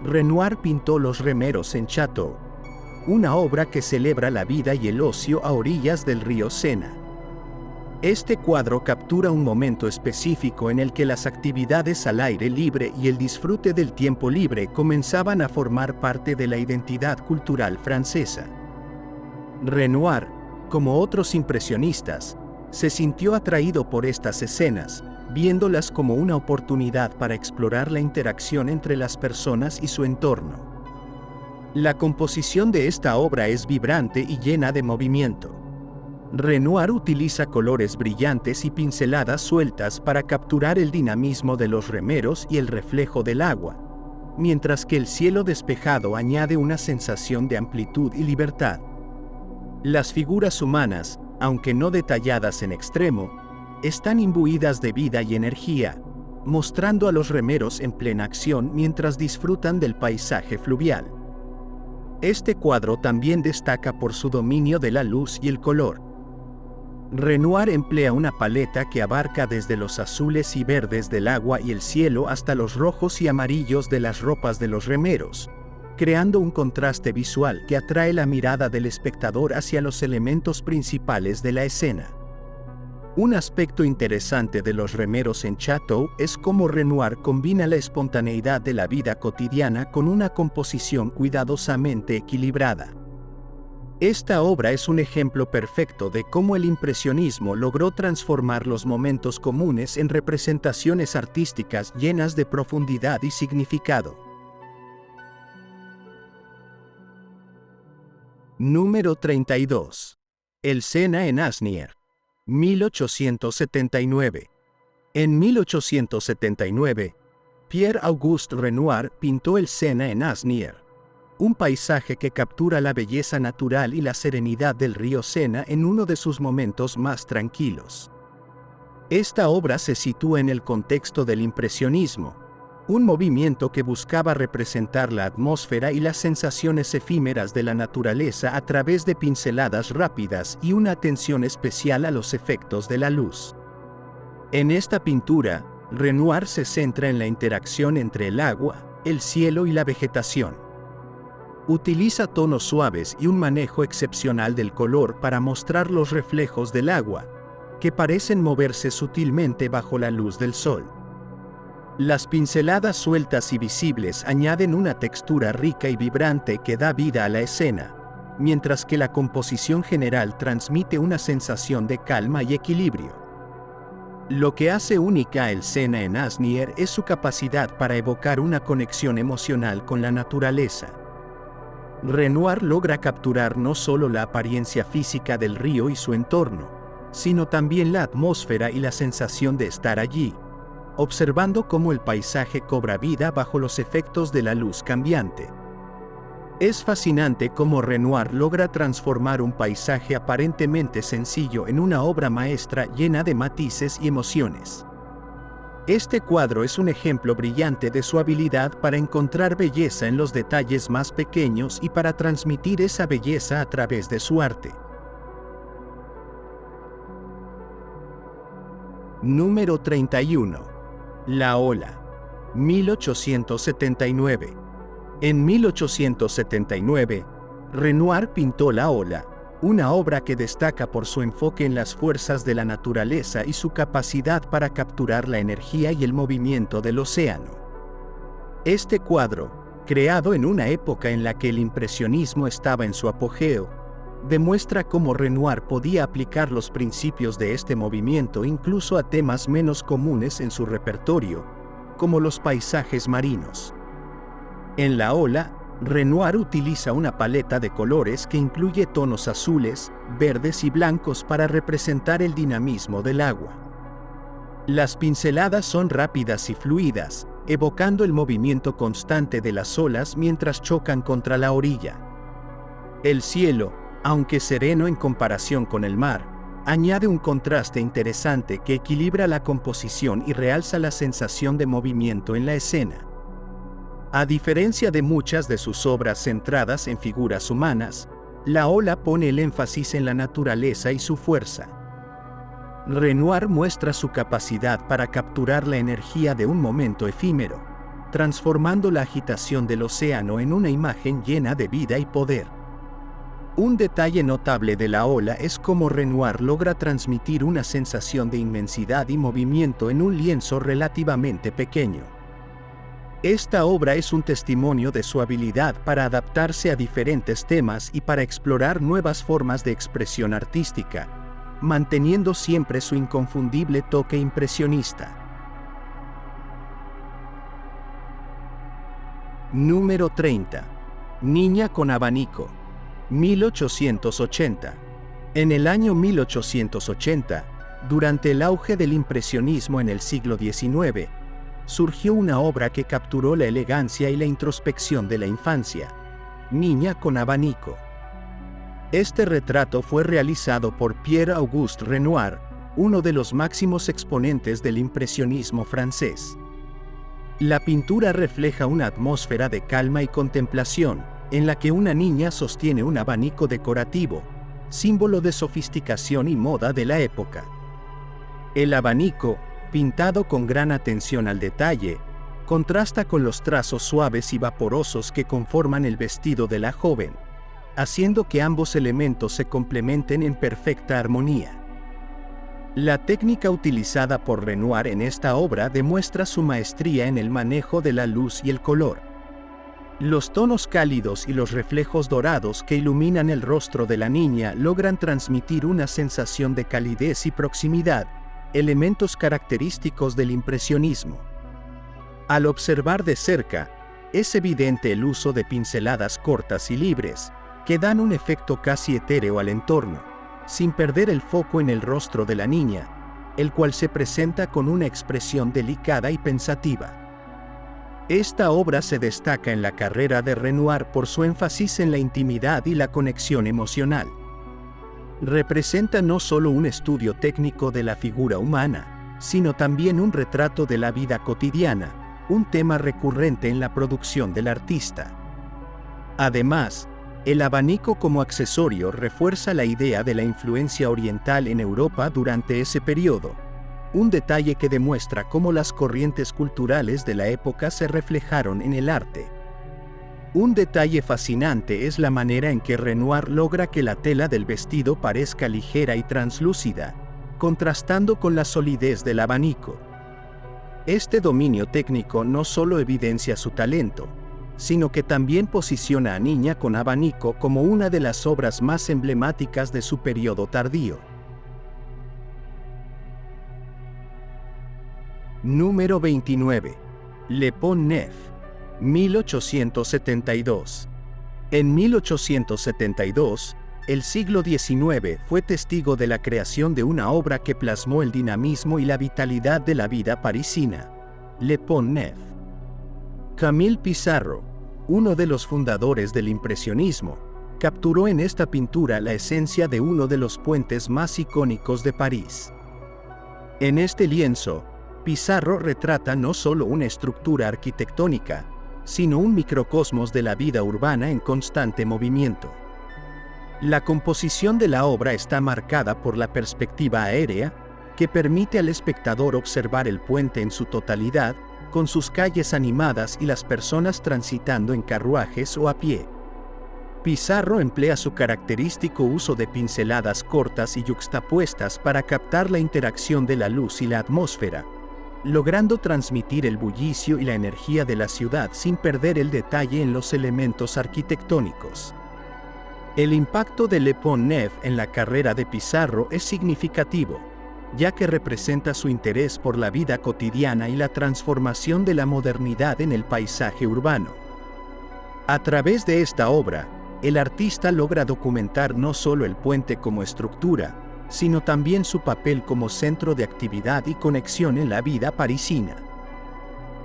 Renoir pintó Los remeros en Chateau, una obra que celebra la vida y el ocio a orillas del río Sena. Este cuadro captura un momento específico en el que las actividades al aire libre y el disfrute del tiempo libre comenzaban a formar parte de la identidad cultural francesa. Renoir, como otros impresionistas, se sintió atraído por estas escenas, viéndolas como una oportunidad para explorar la interacción entre las personas y su entorno. La composición de esta obra es vibrante y llena de movimiento. Renoir utiliza colores brillantes y pinceladas sueltas para capturar el dinamismo de los remeros y el reflejo del agua, mientras que el cielo despejado añade una sensación de amplitud y libertad. Las figuras humanas, aunque no detalladas en extremo, están imbuidas de vida y energía, mostrando a los remeros en plena acción mientras disfrutan del paisaje fluvial. Este cuadro también destaca por su dominio de la luz y el color. Renoir emplea una paleta que abarca desde los azules y verdes del agua y el cielo hasta los rojos y amarillos de las ropas de los remeros, creando un contraste visual que atrae la mirada del espectador hacia los elementos principales de la escena. Un aspecto interesante de Los remeros en Chateau es cómo Renoir combina la espontaneidad de la vida cotidiana con una composición cuidadosamente equilibrada. Esta obra es un ejemplo perfecto de cómo el impresionismo logró transformar los momentos comunes en representaciones artísticas llenas de profundidad y significado. Número 32. El Sena en Asnières, 1879. En 1879, Pierre-Auguste Renoir pintó el Sena en Asnières, un paisaje que captura la belleza natural y la serenidad del río Sena en uno de sus momentos más tranquilos. Esta obra se sitúa en el contexto del impresionismo, un movimiento que buscaba representar la atmósfera y las sensaciones efímeras de la naturaleza a través de pinceladas rápidas y una atención especial a los efectos de la luz. En esta pintura, Renoir se centra en la interacción entre el agua, el cielo y la vegetación. Utiliza tonos suaves y un manejo excepcional del color para mostrar los reflejos del agua, que parecen moverse sutilmente bajo la luz del sol. Las pinceladas sueltas y visibles añaden una textura rica y vibrante que da vida a la escena, mientras que la composición general transmite una sensación de calma y equilibrio. Lo que hace única el Sena en Asnières es su capacidad para evocar una conexión emocional con la naturaleza. Renoir logra capturar no solo la apariencia física del río y su entorno, sino también la atmósfera y la sensación de estar allí, observando cómo el paisaje cobra vida bajo los efectos de la luz cambiante. Es fascinante cómo Renoir logra transformar un paisaje aparentemente sencillo en una obra maestra llena de matices y emociones. Este cuadro es un ejemplo brillante de su habilidad para encontrar belleza en los detalles más pequeños y para transmitir esa belleza a través de su arte. Número 31. La Ola, 1879. En 1879, Renoir pintó La Ola, una obra que destaca por su enfoque en las fuerzas de la naturaleza y su capacidad para capturar la energía y el movimiento del océano. Este cuadro, creado en una época en la que el impresionismo estaba en su apogeo, demuestra cómo Renoir podía aplicar los principios de este movimiento incluso a temas menos comunes en su repertorio, como los paisajes marinos. En La Ola, Renoir utiliza una paleta de colores que incluye tonos azules, verdes y blancos para representar el dinamismo del agua. Las pinceladas son rápidas y fluidas, evocando el movimiento constante de las olas mientras chocan contra la orilla. El cielo, aunque sereno en comparación con el mar, añade un contraste interesante que equilibra la composición y realza la sensación de movimiento en la escena. A diferencia de muchas de sus obras centradas en figuras humanas, La Ola pone el énfasis en la naturaleza y su fuerza. Renoir muestra su capacidad para capturar la energía de un momento efímero, transformando la agitación del océano en una imagen llena de vida y poder. Un detalle notable de La Ola es cómo Renoir logra transmitir una sensación de inmensidad y movimiento en un lienzo relativamente pequeño. Esta obra es un testimonio de su habilidad para adaptarse a diferentes temas y para explorar nuevas formas de expresión artística, manteniendo siempre su inconfundible toque impresionista. Número 30. Niña con abanico, 1880. En el año 1880, durante el auge del impresionismo en el siglo XIX, surgió una obra que capturó la elegancia y la introspección de la infancia, Niña con abanico. Este retrato fue realizado por Pierre-Auguste Renoir, uno de los máximos exponentes del impresionismo francés. La pintura refleja una atmósfera de calma y contemplación, en la que una niña sostiene un abanico decorativo, símbolo de sofisticación y moda de la época. El abanico, pintado con gran atención al detalle, contrasta con los trazos suaves y vaporosos que conforman el vestido de la joven, haciendo que ambos elementos se complementen en perfecta armonía. La técnica utilizada por Renoir en esta obra demuestra su maestría en el manejo de la luz y el color. Los tonos cálidos y los reflejos dorados que iluminan el rostro de la niña logran transmitir una sensación de calidez y proximidad, elementos característicos del impresionismo. Al observar de cerca, es evidente el uso de pinceladas cortas y libres, que dan un efecto casi etéreo al entorno, sin perder el foco en el rostro de la niña, el cual se presenta con una expresión delicada y pensativa. Esta obra se destaca en la carrera de Renoir por su énfasis en la intimidad y la conexión emocional. Representa no solo un estudio técnico de la figura humana, sino también un retrato de la vida cotidiana, un tema recurrente en la producción del artista. Además, el abanico como accesorio refuerza la idea de la influencia oriental en Europa durante ese periodo, un detalle que demuestra cómo las corrientes culturales de la época se reflejaron en el arte. Un detalle fascinante es la manera en que Renoir logra que la tela del vestido parezca ligera y translúcida, contrastando con la solidez del abanico. Este dominio técnico no solo evidencia su talento, sino que también posiciona a Niña con abanico como una de las obras más emblemáticas de su periodo tardío. Número 29. Le Pont Neuf, 1872. En 1872, el siglo XIX fue testigo de la creación de una obra que plasmó el dinamismo y la vitalidad de la vida parisina, Le Pont Neuf. Camille Pissarro, uno de los fundadores del impresionismo, capturó en esta pintura la esencia de uno de los puentes más icónicos de París. En este lienzo, Pissarro retrata no solo una estructura arquitectónica, sino un microcosmos de la vida urbana en constante movimiento. La composición de la obra está marcada por la perspectiva aérea, que permite al espectador observar el puente en su totalidad, con sus calles animadas y las personas transitando en carruajes o a pie. Pissarro emplea su característico uso de pinceladas cortas y yuxtapuestas para captar la interacción de la luz y la atmósfera, logrando transmitir el bullicio y la energía de la ciudad sin perder el detalle en los elementos arquitectónicos. El impacto de Le Pont Neuf en la carrera de Pissarro es significativo, ya que representa su interés por la vida cotidiana y la transformación de la modernidad en el paisaje urbano. A través de esta obra, el artista logra documentar no solo el puente como estructura, sino también su papel como centro de actividad y conexión en la vida parisina.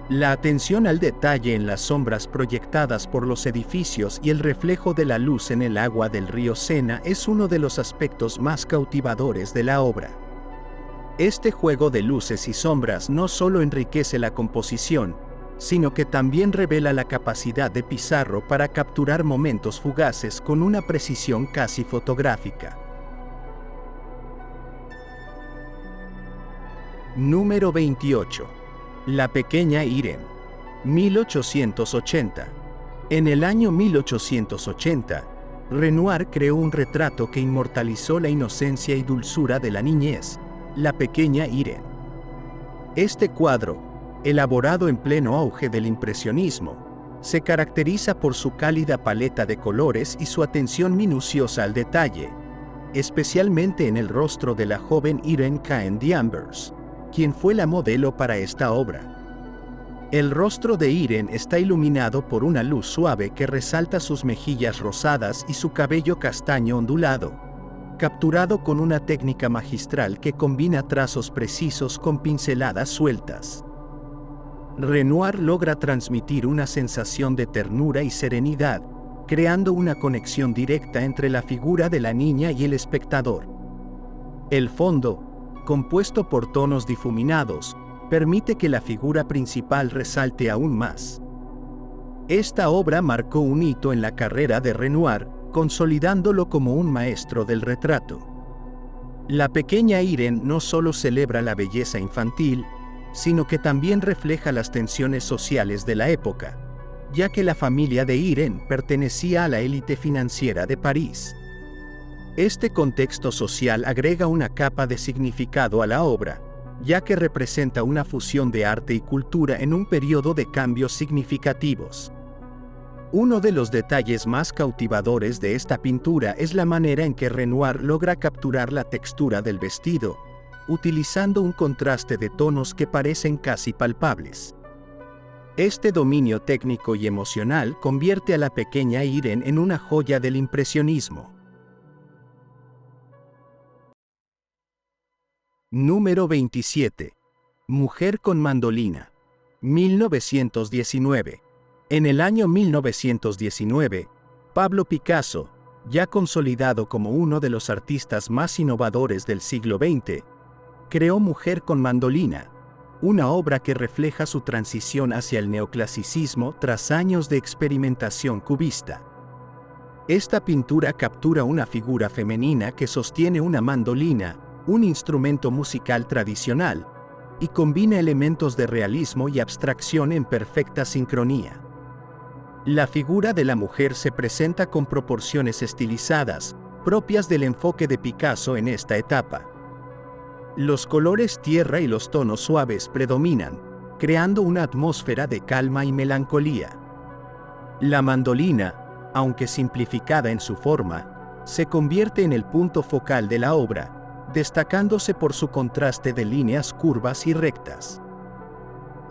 La atención al detalle en las sombras proyectadas por los edificios y el reflejo de la luz en el agua del río Sena es uno de los aspectos más cautivadores de la obra. Este juego de luces y sombras no solo enriquece la composición, sino que también revela la capacidad de Pissarro para capturar momentos fugaces con una precisión casi fotográfica. Número 28. La pequeña Irene, 1880. En el año 1880, Renoir creó un retrato que inmortalizó la inocencia y dulzura de la niñez, la pequeña Irene. Este cuadro, elaborado en pleno auge del impresionismo, se caracteriza por su cálida paleta de colores y su atención minuciosa al detalle, especialmente en el rostro de la joven Irene Cahen d'Ambers, quien fue la modelo para esta obra. El rostro de Irene está iluminado por una luz suave que resalta sus mejillas rosadas y su cabello castaño ondulado, capturado con una técnica magistral que combina trazos precisos con pinceladas sueltas. Renoir logra transmitir una sensación de ternura y serenidad, creando una conexión directa entre la figura de la niña y el espectador. El fondo, compuesto por tonos difuminados, permite que la figura principal resalte aún más. Esta obra marcó un hito en la carrera de Renoir, consolidándolo como un maestro del retrato. La pequeña Irene no solo celebra la belleza infantil, sino que también refleja las tensiones sociales de la época, ya que la familia de Irene pertenecía a la élite financiera de París. Este contexto social agrega una capa de significado a la obra, ya que representa una fusión de arte y cultura en un periodo de cambios significativos. Uno de los detalles más cautivadores de esta pintura es la manera en que Renoir logra capturar la textura del vestido, utilizando un contraste de tonos que parecen casi palpables. Este dominio técnico y emocional convierte a la pequeña Irene en una joya del impresionismo. Número 27. Mujer con mandolina. 1919. En el año 1919, Pablo Picasso, ya consolidado como uno de los artistas más innovadores del siglo XX, creó Mujer con mandolina, una obra que refleja su transición hacia el neoclasicismo tras años de experimentación cubista. Esta pintura captura una figura femenina que sostiene una mandolina, un instrumento musical tradicional, y combina elementos de realismo y abstracción en perfecta sincronía. La figura de la mujer se presenta con proporciones estilizadas, propias del enfoque de Picasso en esta etapa. Los colores tierra y los tonos suaves predominan, creando una atmósfera de calma y melancolía. La mandolina, aunque simplificada en su forma, se convierte en el punto focal de la obra, destacándose por su contraste de líneas curvas y rectas.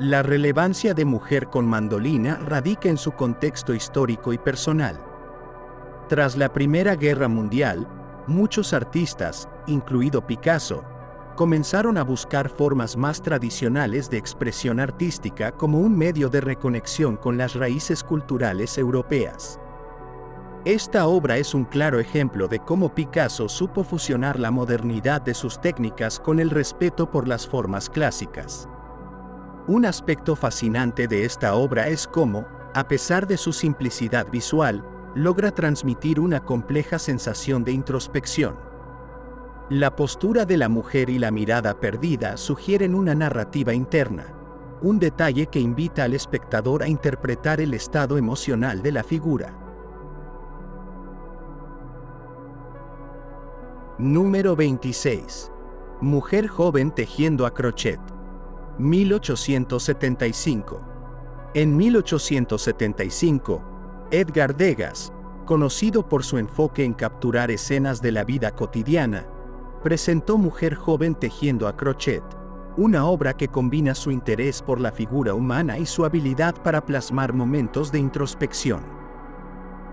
La relevancia de Mujer con mandolina radica en su contexto histórico y personal. Tras la Primera Guerra Mundial, muchos artistas, incluido Picasso, comenzaron a buscar formas más tradicionales de expresión artística como un medio de reconexión con las raíces culturales europeas. Esta obra es un claro ejemplo de cómo Picasso supo fusionar la modernidad de sus técnicas con el respeto por las formas clásicas. Un aspecto fascinante de esta obra es cómo, a pesar de su simplicidad visual, logra transmitir una compleja sensación de introspección. La postura de la mujer y la mirada perdida sugieren una narrativa interna, un detalle que invita al espectador a interpretar el estado emocional de la figura. Número 26. Mujer joven tejiendo a crochet. 1875. En 1875, Edgar Degas, conocido por su enfoque en capturar escenas de la vida cotidiana, presentó Mujer joven tejiendo a crochet, una obra que combina su interés por la figura humana y su habilidad para plasmar momentos de introspección.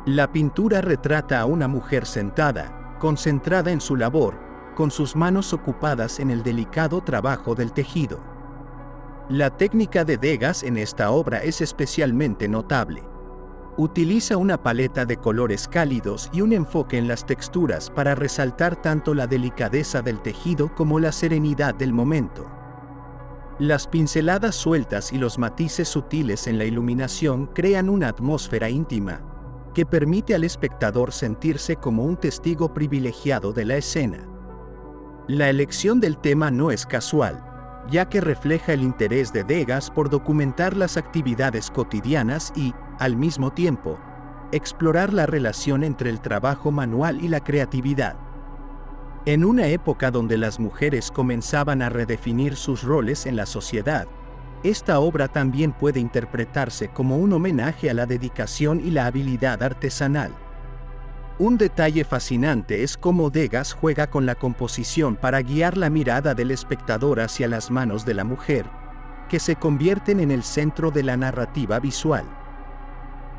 La pintura retrata a una mujer sentada, concentrada en su labor, con sus manos ocupadas en el delicado trabajo del tejido. La técnica de Degas en esta obra es especialmente notable. Utiliza una paleta de colores cálidos y un enfoque en las texturas para resaltar tanto la delicadeza del tejido como la serenidad del momento. Las pinceladas sueltas y los matices sutiles en la iluminación crean una atmósfera íntima, que permite al espectador sentirse como un testigo privilegiado de la escena. La elección del tema no es casual, ya que refleja el interés de Degas por documentar las actividades cotidianas y, al mismo tiempo, explorar la relación entre el trabajo manual y la creatividad. En una época donde las mujeres comenzaban a redefinir sus roles en la sociedad, esta obra también puede interpretarse como un homenaje a la dedicación y la habilidad artesanal. Un detalle fascinante es cómo Degas juega con la composición para guiar la mirada del espectador hacia las manos de la mujer, que se convierten en el centro de la narrativa visual.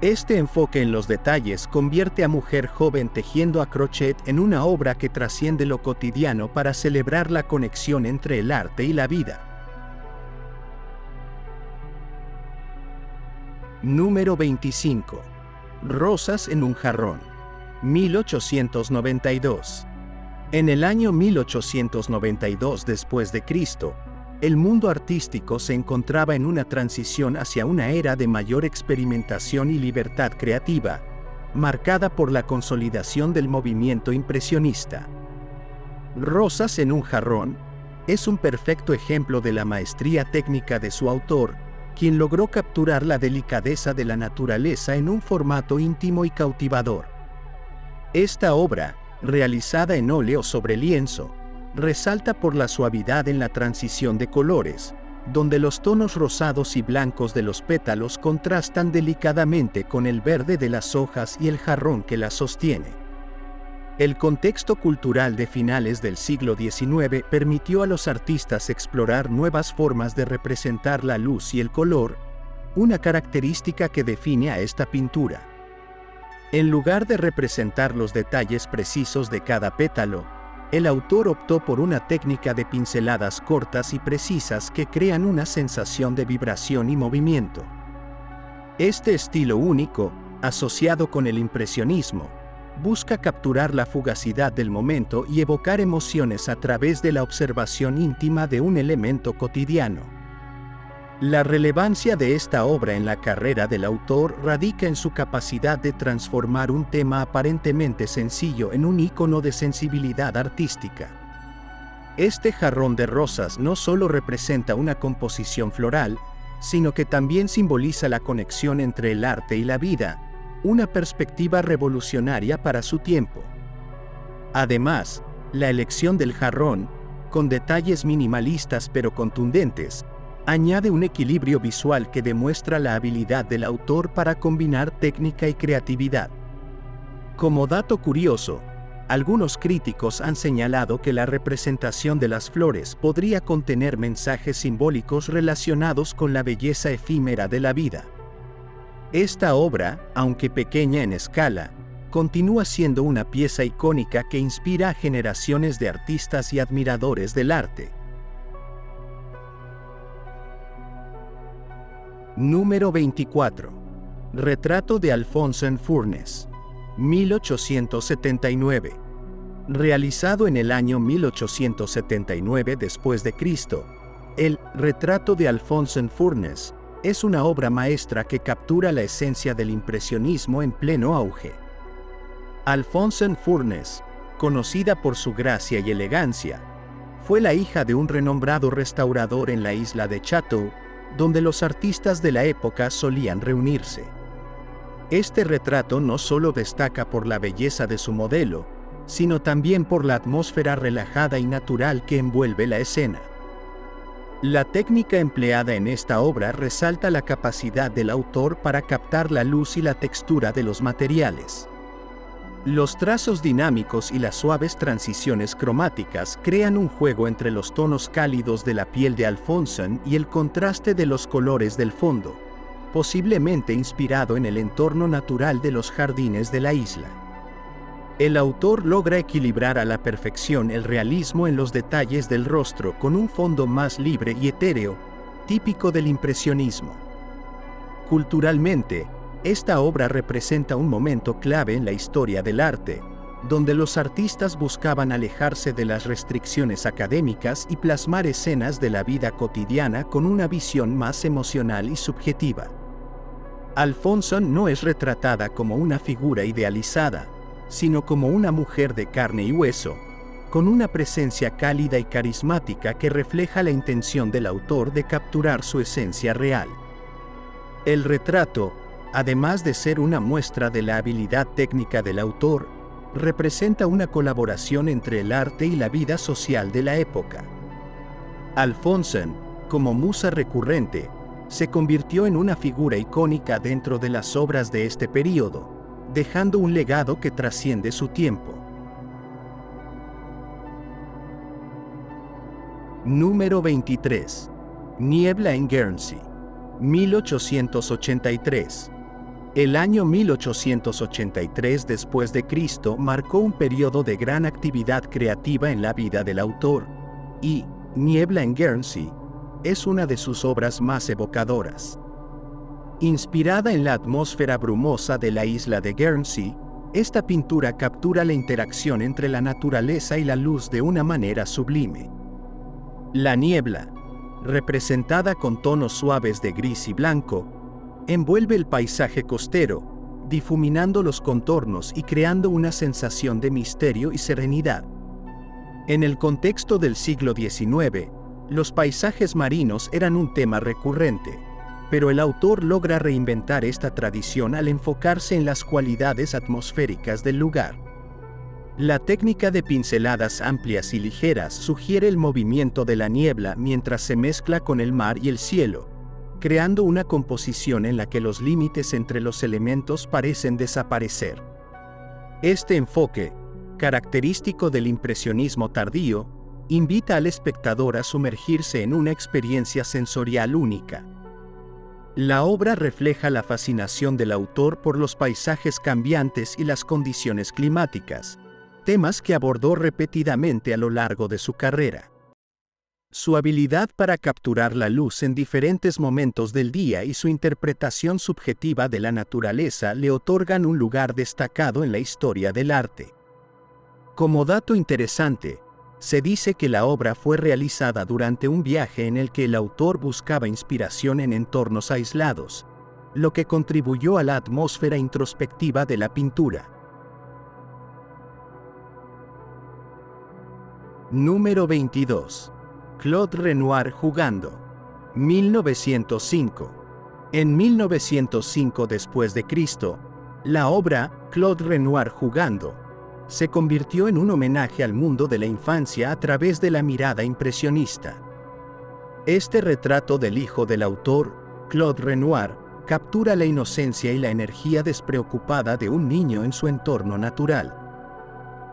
Este enfoque en los detalles convierte a Mujer joven tejiendo a crochet en una obra que trasciende lo cotidiano para celebrar la conexión entre el arte y la vida. Número 25. Rosas en un jarrón. 1892. En el año 1892 después de Cristo, el mundo artístico se encontraba en una transición hacia una era de mayor experimentación y libertad creativa, marcada por la consolidación del movimiento impresionista. Rosas en un jarrón es un perfecto ejemplo de la maestría técnica de su autor, quien logró capturar la delicadeza de la naturaleza en un formato íntimo y cautivador. Esta obra, realizada en óleo sobre lienzo, resalta por la suavidad en la transición de colores, donde los tonos rosados y blancos de los pétalos contrastan delicadamente con el verde de las hojas y el jarrón que las sostiene. El contexto cultural de finales del siglo XIX permitió a los artistas explorar nuevas formas de representar la luz y el color, una característica que define a esta pintura. En lugar de representar los detalles precisos de cada pétalo, el autor optó por una técnica de pinceladas cortas y precisas que crean una sensación de vibración y movimiento. Este estilo único, asociado con el impresionismo, busca capturar la fugacidad del momento y evocar emociones a través de la observación íntima de un elemento cotidiano. La relevancia de esta obra en la carrera del autor radica en su capacidad de transformar un tema aparentemente sencillo en un ícono de sensibilidad artística. Este jarrón de rosas no solo representa una composición floral, sino que también simboliza la conexión entre el arte y la vida, una perspectiva revolucionaria para su tiempo. Además, la elección del jarrón, con detalles minimalistas pero contundentes, añade un equilibrio visual que demuestra la habilidad del autor para combinar técnica y creatividad. Como dato curioso, algunos críticos han señalado que la representación de las flores podría contener mensajes simbólicos relacionados con la belleza efímera de la vida. Esta obra, aunque pequeña en escala, continúa siendo una pieza icónica que inspira a generaciones de artistas y admiradores del arte. Número 24. Retrato de Alphonse Furnes, 1879. Realizado en el año 1879 después de Cristo, el Retrato de Alphonse Furnes es una obra maestra que captura la esencia del impresionismo en pleno auge. Alphonse Furnes, conocida por su gracia y elegancia, fue la hija de un renombrado restaurador en la isla de Chateau, donde los artistas de la época solían reunirse. Este retrato no solo destaca por la belleza de su modelo, sino también por la atmósfera relajada y natural que envuelve la escena. La técnica empleada en esta obra resalta la capacidad del autor para captar la luz y la textura de los materiales. Los trazos dinámicos y las suaves transiciones cromáticas crean un juego entre los tonos cálidos de la piel de Alphonse y el contraste de los colores del fondo, posiblemente inspirado en el entorno natural de los jardines de la isla. El autor logra equilibrar a la perfección el realismo en los detalles del rostro con un fondo más libre y etéreo, típico del impresionismo. Culturalmente, esta obra representa un momento clave en la historia del arte, donde los artistas buscaban alejarse de las restricciones académicas y plasmar escenas de la vida cotidiana con una visión más emocional y subjetiva. Alphonse no es retratada como una figura idealizada, sino como una mujer de carne y hueso, con una presencia cálida y carismática que refleja la intención del autor de capturar su esencia real. El retrato, además de ser una muestra de la habilidad técnica del autor, representa una colaboración entre el arte y la vida social de la época. Alphonse, como musa recurrente, se convirtió en una figura icónica dentro de las obras de este período, dejando un legado que trasciende su tiempo. Número 23. Niebla en Guernsey, 1883. El año 1883 después de Cristo marcó un periodo de gran actividad creativa en la vida del autor, y Niebla en Guernsey es una de sus obras más evocadoras. Inspirada en la atmósfera brumosa de la isla de Guernsey, esta pintura captura la interacción entre la naturaleza y la luz de una manera sublime. La niebla, representada con tonos suaves de gris y blanco, envuelve el paisaje costero, difuminando los contornos y creando una sensación de misterio y serenidad. En el contexto del siglo XIX, los paisajes marinos eran un tema recurrente, pero el autor logra reinventar esta tradición al enfocarse en las cualidades atmosféricas del lugar. La técnica de pinceladas amplias y ligeras sugiere el movimiento de la niebla mientras se mezcla con el mar y el cielo, creando una composición en la que los límites entre los elementos parecen desaparecer. Este enfoque, característico del impresionismo tardío, invita al espectador a sumergirse en una experiencia sensorial única. La obra refleja la fascinación del autor por los paisajes cambiantes y las condiciones climáticas, temas que abordó repetidamente a lo largo de su carrera. Su habilidad para capturar la luz en diferentes momentos del día y su interpretación subjetiva de la naturaleza le otorgan un lugar destacado en la historia del arte. Como dato interesante, se dice que la obra fue realizada durante un viaje en el que el autor buscaba inspiración en entornos aislados, lo que contribuyó a la atmósfera introspectiva de la pintura. Número 22. Claude Renoir jugando. 1905. En 1905 después de Cristo, la obra Claude Renoir jugando se convirtió en un homenaje al mundo de la infancia a través de la mirada impresionista. Este retrato del hijo del autor, Claude Renoir, captura la inocencia y la energía despreocupada de un niño en su entorno natural.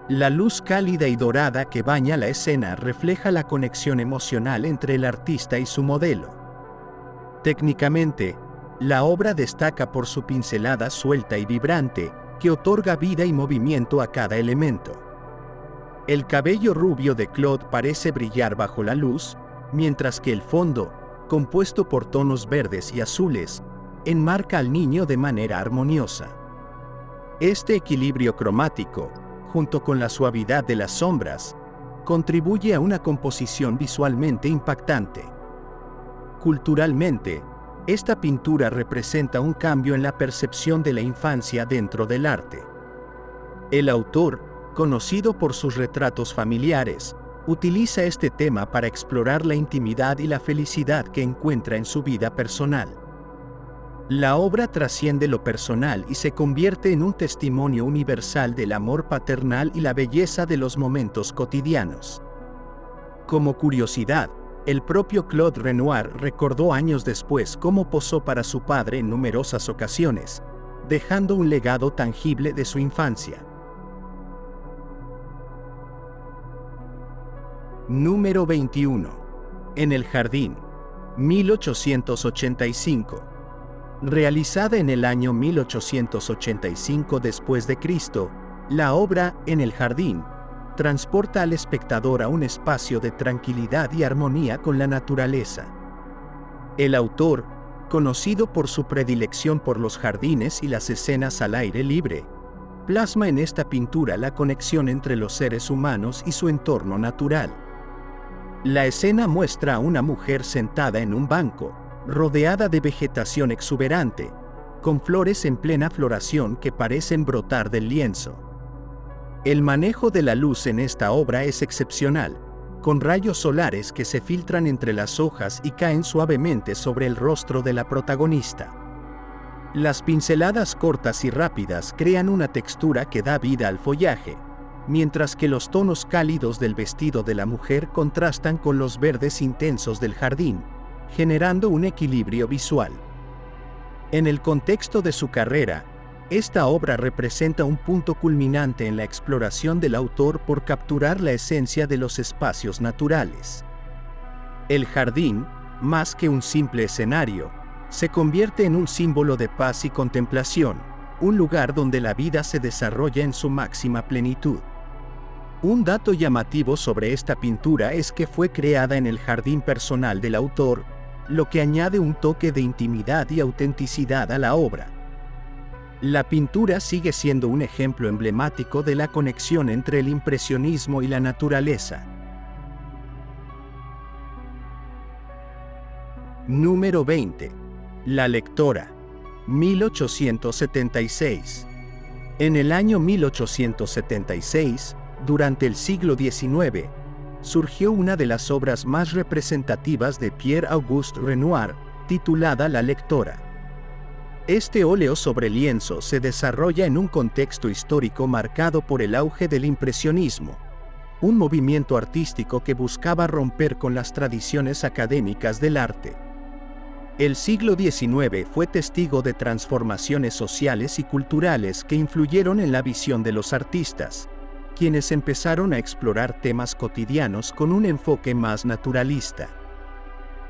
La luz cálida y dorada que baña la escena refleja la conexión emocional entre el artista y su modelo. Técnicamente, la obra destaca por su pincelada suelta y vibrante, que otorga vida y movimiento a cada elemento. El cabello rubio de Claude parece brillar bajo la luz, mientras que el fondo, compuesto por tonos verdes y azules, enmarca al niño de manera armoniosa. Este equilibrio cromático, junto con la suavidad de las sombras, contribuye a una composición visualmente impactante. Culturalmente, esta pintura representa un cambio en la percepción de la infancia dentro del arte. El autor, conocido por sus retratos familiares, utiliza este tema para explorar la intimidad y la felicidad que encuentra en su vida personal. La obra trasciende lo personal y se convierte en un testimonio universal del amor paternal y la belleza de los momentos cotidianos. Como curiosidad, el propio Claude Renoir recordó años después cómo posó para su padre en numerosas ocasiones, dejando un legado tangible de su infancia. Número 21. En el jardín. 1885. Realizada en el año 1885 después de Cristo, la obra En el jardín transporta al espectador a un espacio de tranquilidad y armonía con la naturaleza. El autor, conocido por su predilección por los jardines y las escenas al aire libre, plasma en esta pintura la conexión entre los seres humanos y su entorno natural. La escena muestra a una mujer sentada en un banco, rodeada de vegetación exuberante, con flores en plena floración que parecen brotar del lienzo. El manejo de la luz en esta obra es excepcional, con rayos solares que se filtran entre las hojas y caen suavemente sobre el rostro de la protagonista. Las pinceladas cortas y rápidas crean una textura que da vida al follaje, mientras que los tonos cálidos del vestido de la mujer contrastan con los verdes intensos del jardín, generando un equilibrio visual. En el contexto de su carrera, esta obra representa un punto culminante en la exploración del autor por capturar la esencia de los espacios naturales. El jardín, más que un simple escenario, se convierte en un símbolo de paz y contemplación, un lugar donde la vida se desarrolla en su máxima plenitud. Un dato llamativo sobre esta pintura es que fue creada en el jardín personal del autor, lo que añade un toque de intimidad y autenticidad a la obra. La pintura sigue siendo un ejemplo emblemático de la conexión entre el impresionismo y la naturaleza. Número 20. La lectora. 1876. En el año 1876, durante el siglo XIX, surgió una de las obras más representativas de Pierre-Auguste Renoir, titulada La lectora. Este óleo sobre lienzo se desarrolla en un contexto histórico marcado por el auge del impresionismo, un movimiento artístico que buscaba romper con las tradiciones académicas del arte. El siglo XIX fue testigo de transformaciones sociales y culturales que influyeron en la visión de los artistas, quienes empezaron a explorar temas cotidianos con un enfoque más naturalista.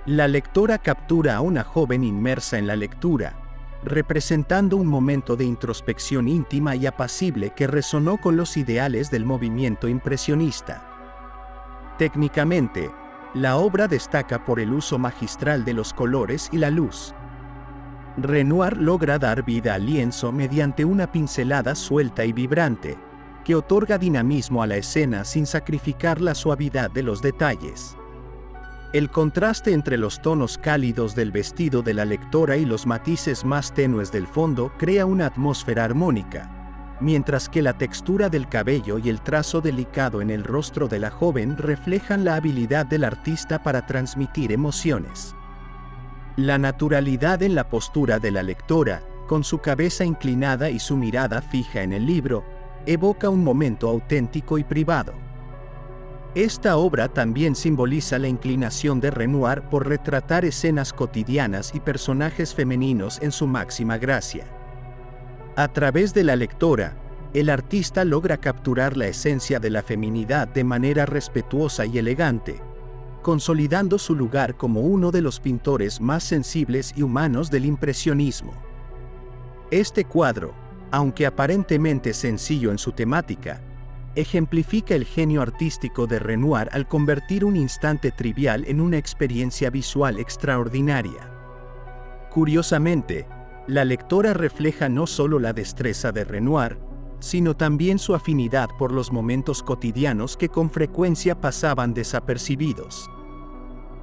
La lectora captura a una joven inmersa en la lectura, representando un momento de introspección íntima y apacible que resonó con los ideales del movimiento impresionista. Técnicamente, la obra destaca por el uso magistral de los colores y la luz. Renoir logra dar vida al lienzo mediante una pincelada suelta y vibrante, que otorga dinamismo a la escena sin sacrificar la suavidad de los detalles. El contraste entre los tonos cálidos del vestido de la lectora y los matices más tenues del fondo crea una atmósfera armónica, mientras que la textura del cabello y el trazo delicado en el rostro de la joven reflejan la habilidad del artista para transmitir emociones. La naturalidad en la postura de la lectora, con su cabeza inclinada y su mirada fija en el libro, evoca un momento auténtico y privado. Esta obra también simboliza la inclinación de Renoir por retratar escenas cotidianas y personajes femeninos en su máxima gracia. A través de la lectora, el artista logra capturar la esencia de la feminidad de manera respetuosa y elegante, consolidando su lugar como uno de los pintores más sensibles y humanos del impresionismo. Este cuadro, aunque aparentemente sencillo en su temática, ejemplifica el genio artístico de Renoir al convertir un instante trivial en una experiencia visual extraordinaria. Curiosamente, la lectora refleja no solo la destreza de Renoir, sino también su afinidad por los momentos cotidianos que con frecuencia pasaban desapercibidos.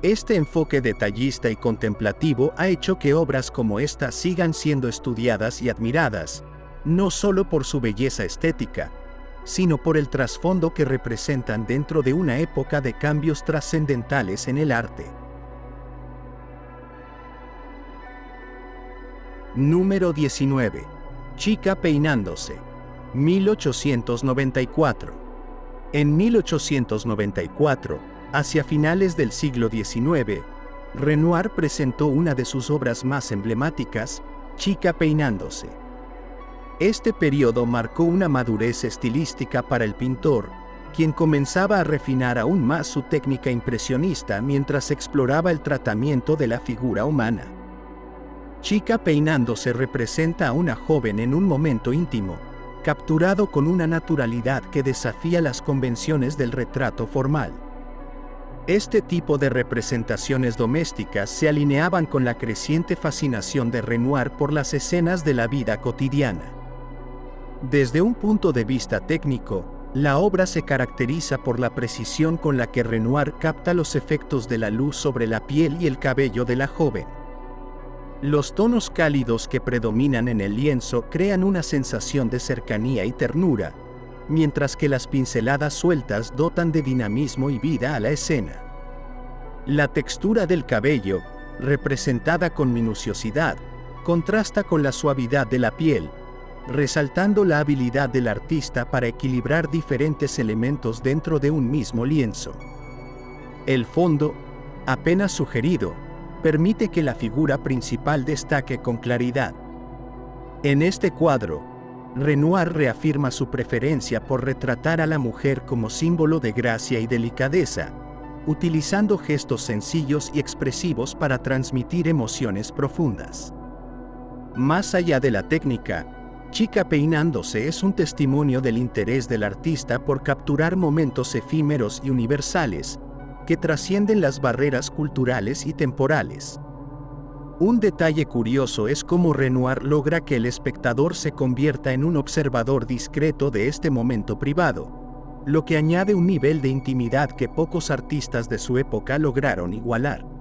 Este enfoque detallista y contemplativo ha hecho que obras como esta sigan siendo estudiadas y admiradas, no solo por su belleza estética, sino por el trasfondo que representan dentro de una época de cambios trascendentales en el arte. Número 19. Chica peinándose. 1894. En 1894, hacia finales del siglo XIX, Renoir presentó una de sus obras más emblemáticas, Chica peinándose. Este periodo marcó una madurez estilística para el pintor, quien comenzaba a refinar aún más su técnica impresionista mientras exploraba el tratamiento de la figura humana. Chica peinándose representa a una joven en un momento íntimo, capturado con una naturalidad que desafía las convenciones del retrato formal. Este tipo de representaciones domésticas se alineaban con la creciente fascinación de Renoir por las escenas de la vida cotidiana. Desde un punto de vista técnico, la obra se caracteriza por la precisión con la que Renoir capta los efectos de la luz sobre la piel y el cabello de la joven. Los tonos cálidos que predominan en el lienzo crean una sensación de cercanía y ternura, mientras que las pinceladas sueltas dotan de dinamismo y vida a la escena. La textura del cabello, representada con minuciosidad, contrasta con la suavidad de la piel, resaltando la habilidad del artista para equilibrar diferentes elementos dentro de un mismo lienzo. El fondo, apenas sugerido, permite que la figura principal destaque con claridad. En este cuadro, Renoir reafirma su preferencia por retratar a la mujer como símbolo de gracia y delicadeza, utilizando gestos sencillos y expresivos para transmitir emociones profundas. Más allá de la técnica, Chica peinándose es un testimonio del interés del artista por capturar momentos efímeros y universales, que trascienden las barreras culturales y temporales. Un detalle curioso es cómo Renoir logra que el espectador se convierta en un observador discreto de este momento privado, lo que añade un nivel de intimidad que pocos artistas de su época lograron igualar.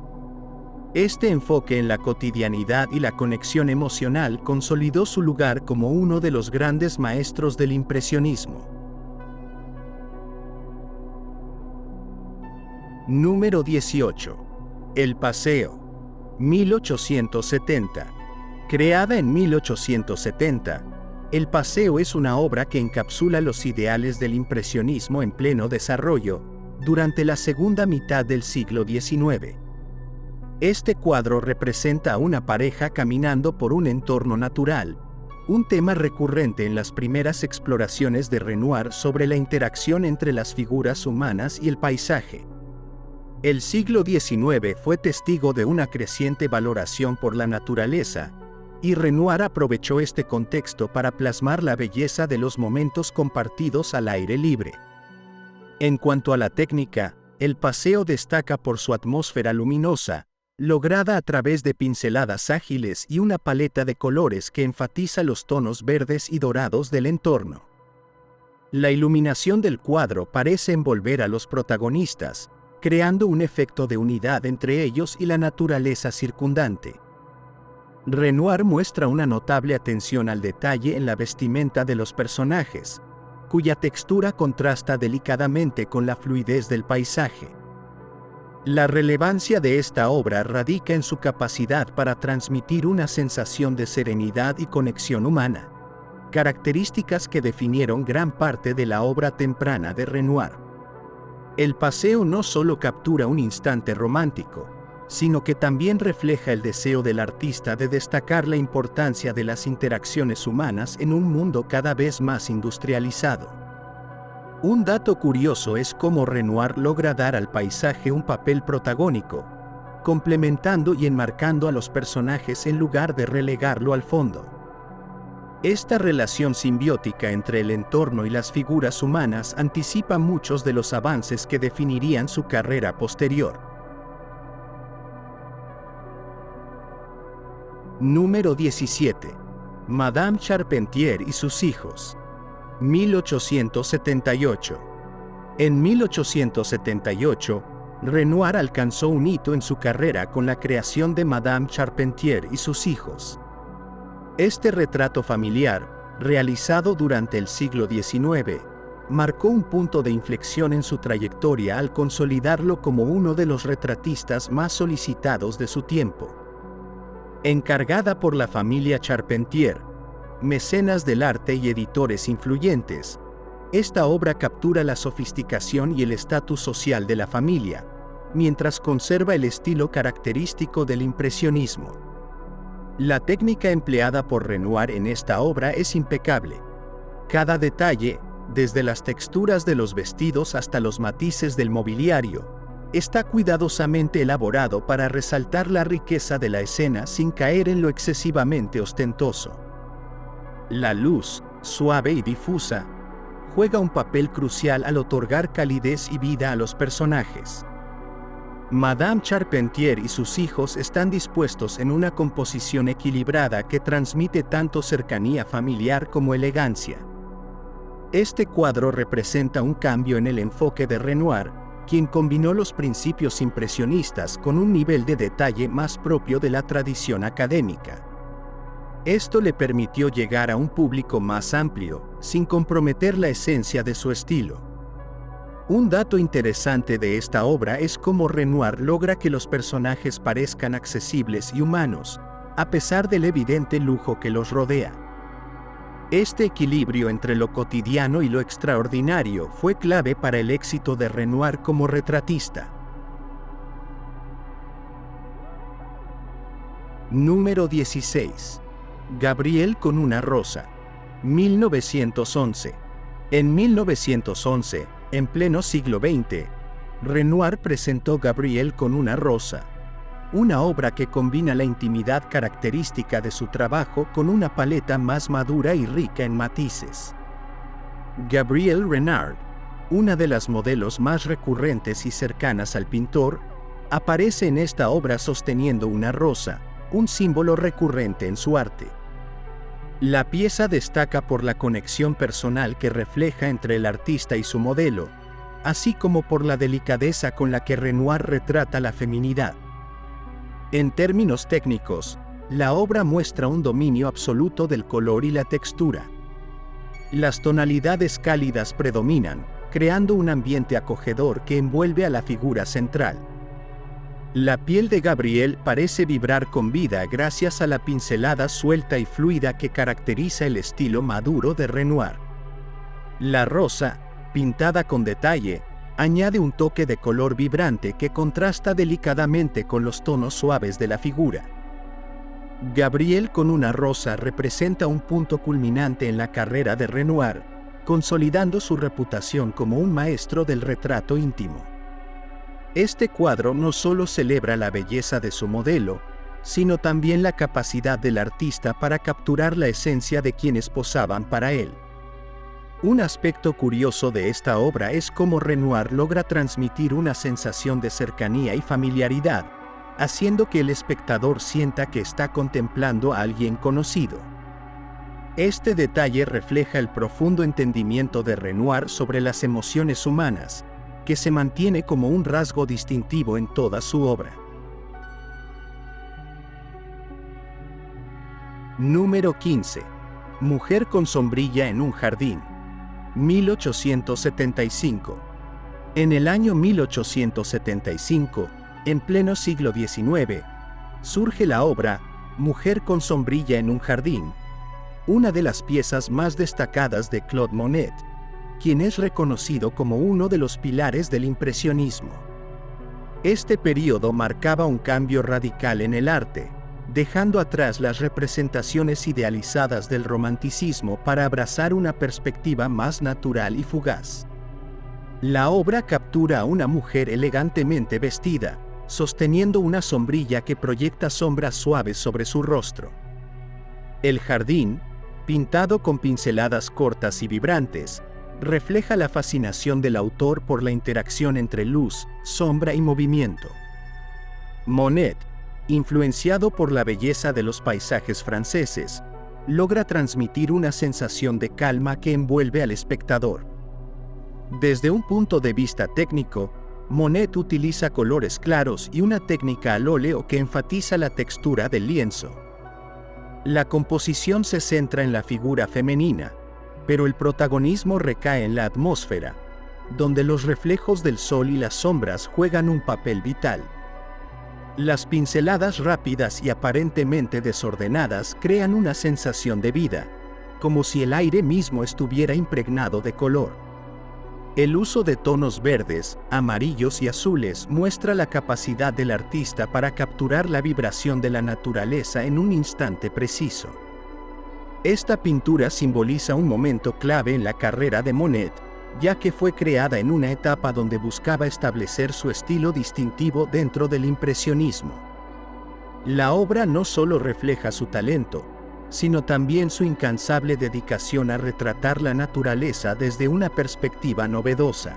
Este enfoque en la cotidianidad y la conexión emocional consolidó su lugar como uno de los grandes maestros del impresionismo. Número 18. El paseo. 1870. Creada en 1870, El Paseo es una obra que encapsula los ideales del impresionismo en pleno desarrollo durante la segunda mitad del siglo XIX. Este cuadro representa a una pareja caminando por un entorno natural, un tema recurrente en las primeras exploraciones de Renoir sobre la interacción entre las figuras humanas y el paisaje. El siglo XIX fue testigo de una creciente valoración por la naturaleza, y Renoir aprovechó este contexto para plasmar la belleza de los momentos compartidos al aire libre. En cuanto a la técnica, El Paseo destaca por su atmósfera luminosa, lograda a través de pinceladas ágiles y una paleta de colores que enfatiza los tonos verdes y dorados del entorno. La iluminación del cuadro parece envolver a los protagonistas, creando un efecto de unidad entre ellos y la naturaleza circundante. Renoir muestra una notable atención al detalle en la vestimenta de los personajes, cuya textura contrasta delicadamente con la fluidez del paisaje. La relevancia de esta obra radica en su capacidad para transmitir una sensación de serenidad y conexión humana, características que definieron gran parte de la obra temprana de Renoir. El Paseo no solo captura un instante romántico, sino que también refleja el deseo del artista de destacar la importancia de las interacciones humanas en un mundo cada vez más industrializado. Un dato curioso es cómo Renoir logra dar al paisaje un papel protagónico, complementando y enmarcando a los personajes en lugar de relegarlo al fondo. Esta relación simbiótica entre el entorno y las figuras humanas anticipa muchos de los avances que definirían su carrera posterior. Número 17. Madame Charpentier y sus hijos. 1878. En 1878, Renoir alcanzó un hito en su carrera con la creación de Madame Charpentier y sus hijos. Este retrato familiar, realizado durante el siglo XIX, marcó un punto de inflexión en su trayectoria al consolidarlo como uno de los retratistas más solicitados de su tiempo. Encargada por la familia Charpentier, mecenas del arte y editores influyentes, esta obra captura la sofisticación y el estatus social de la familia, mientras conserva el estilo característico del impresionismo. La técnica empleada por Renoir en esta obra es impecable. Cada detalle, desde las texturas de los vestidos hasta los matices del mobiliario, está cuidadosamente elaborado para resaltar la riqueza de la escena sin caer en lo excesivamente ostentoso. La luz, suave y difusa, juega un papel crucial al otorgar calidez y vida a los personajes. Madame Charpentier y sus hijos están dispuestos en una composición equilibrada que transmite tanto cercanía familiar como elegancia. Este cuadro representa un cambio en el enfoque de Renoir, quien combinó los principios impresionistas con un nivel de detalle más propio de la tradición académica. Esto le permitió llegar a un público más amplio, sin comprometer la esencia de su estilo. Un dato interesante de esta obra es cómo Renoir logra que los personajes parezcan accesibles y humanos, a pesar del evidente lujo que los rodea. Este equilibrio entre lo cotidiano y lo extraordinario fue clave para el éxito de Renoir como retratista. Número 16. Gabriel con una rosa. 1911. En 1911, en pleno siglo XX, Renoir presentó Gabriel con una rosa, una obra que combina la intimidad característica de su trabajo con una paleta más madura y rica en matices. Gabrielle Renard, una de las modelos más recurrentes y cercanas al pintor, aparece en esta obra sosteniendo una rosa, un símbolo recurrente en su arte. La pieza destaca por la conexión personal que refleja entre el artista y su modelo, así como por la delicadeza con la que Renoir retrata la feminidad. En términos técnicos, la obra muestra un dominio absoluto del color y la textura. Las tonalidades cálidas predominan, creando un ambiente acogedor que envuelve a la figura central. La piel de Gabriel parece vibrar con vida gracias a la pincelada suelta y fluida que caracteriza el estilo maduro de Renoir. La rosa, pintada con detalle, añade un toque de color vibrante que contrasta delicadamente con los tonos suaves de la figura. Gabriel con una rosa representa un punto culminante en la carrera de Renoir, consolidando su reputación como un maestro del retrato íntimo. Este cuadro no solo celebra la belleza de su modelo, sino también la capacidad del artista para capturar la esencia de quienes posaban para él. Un aspecto curioso de esta obra es cómo Renoir logra transmitir una sensación de cercanía y familiaridad, haciendo que el espectador sienta que está contemplando a alguien conocido. Este detalle refleja el profundo entendimiento de Renoir sobre las emociones humanas, que se mantiene como un rasgo distintivo en toda su obra. Número 15. Mujer con sombrilla en un jardín. 1875. En el año 1875, en pleno siglo XIX, surge la obra Mujer con sombrilla en un jardín, una de las piezas más destacadas de Claude Monet, quien es reconocido como uno de los pilares del impresionismo. Este período marcaba un cambio radical en el arte, dejando atrás las representaciones idealizadas del romanticismo para abrazar una perspectiva más natural y fugaz. La obra captura a una mujer elegantemente vestida, sosteniendo una sombrilla que proyecta sombras suaves sobre su rostro. El jardín, pintado con pinceladas cortas y vibrantes, refleja la fascinación del autor por la interacción entre luz, sombra y movimiento. Monet, influenciado por la belleza de los paisajes franceses, logra transmitir una sensación de calma que envuelve al espectador. Desde un punto de vista técnico, Monet utiliza colores claros y una técnica al óleo que enfatiza la textura del lienzo. La composición se centra en la figura femenina, pero el protagonismo recae en la atmósfera, donde los reflejos del sol y las sombras juegan un papel vital. Las pinceladas rápidas y aparentemente desordenadas crean una sensación de vida, como si el aire mismo estuviera impregnado de color. El uso de tonos verdes, amarillos y azules muestra la capacidad del artista para capturar la vibración de la naturaleza en un instante preciso. Esta pintura simboliza un momento clave en la carrera de Monet, ya que fue creada en una etapa donde buscaba establecer su estilo distintivo dentro del impresionismo. La obra no solo refleja su talento, sino también su incansable dedicación a retratar la naturaleza desde una perspectiva novedosa.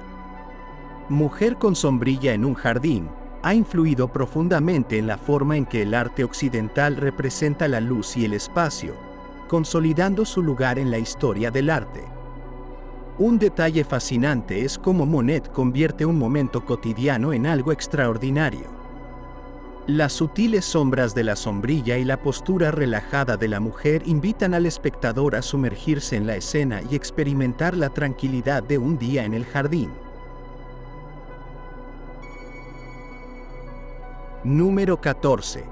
Mujer con sombrilla en un jardín ha influido profundamente en la forma en que el arte occidental representa la luz y el espacio, consolidando su lugar en la historia del arte. Un detalle fascinante es cómo Monet convierte un momento cotidiano en algo extraordinario. Las sutiles sombras de la sombrilla y la postura relajada de la mujer invitan al espectador a sumergirse en la escena y experimentar la tranquilidad de un día en el jardín. Número 14.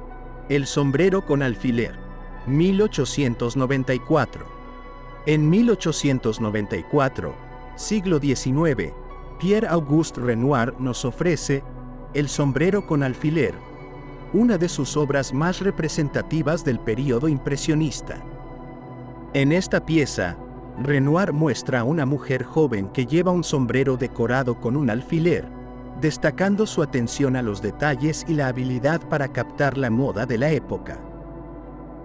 El sombrero con alfiler. 1894. En 1894, siglo XIX, Pierre-Auguste Renoir nos ofrece El sombrero con alfiler, una de sus obras más representativas del período impresionista. En esta pieza, Renoir muestra a una mujer joven que lleva un sombrero decorado con un alfiler, destacando su atención a los detalles y la habilidad para captar la moda de la época.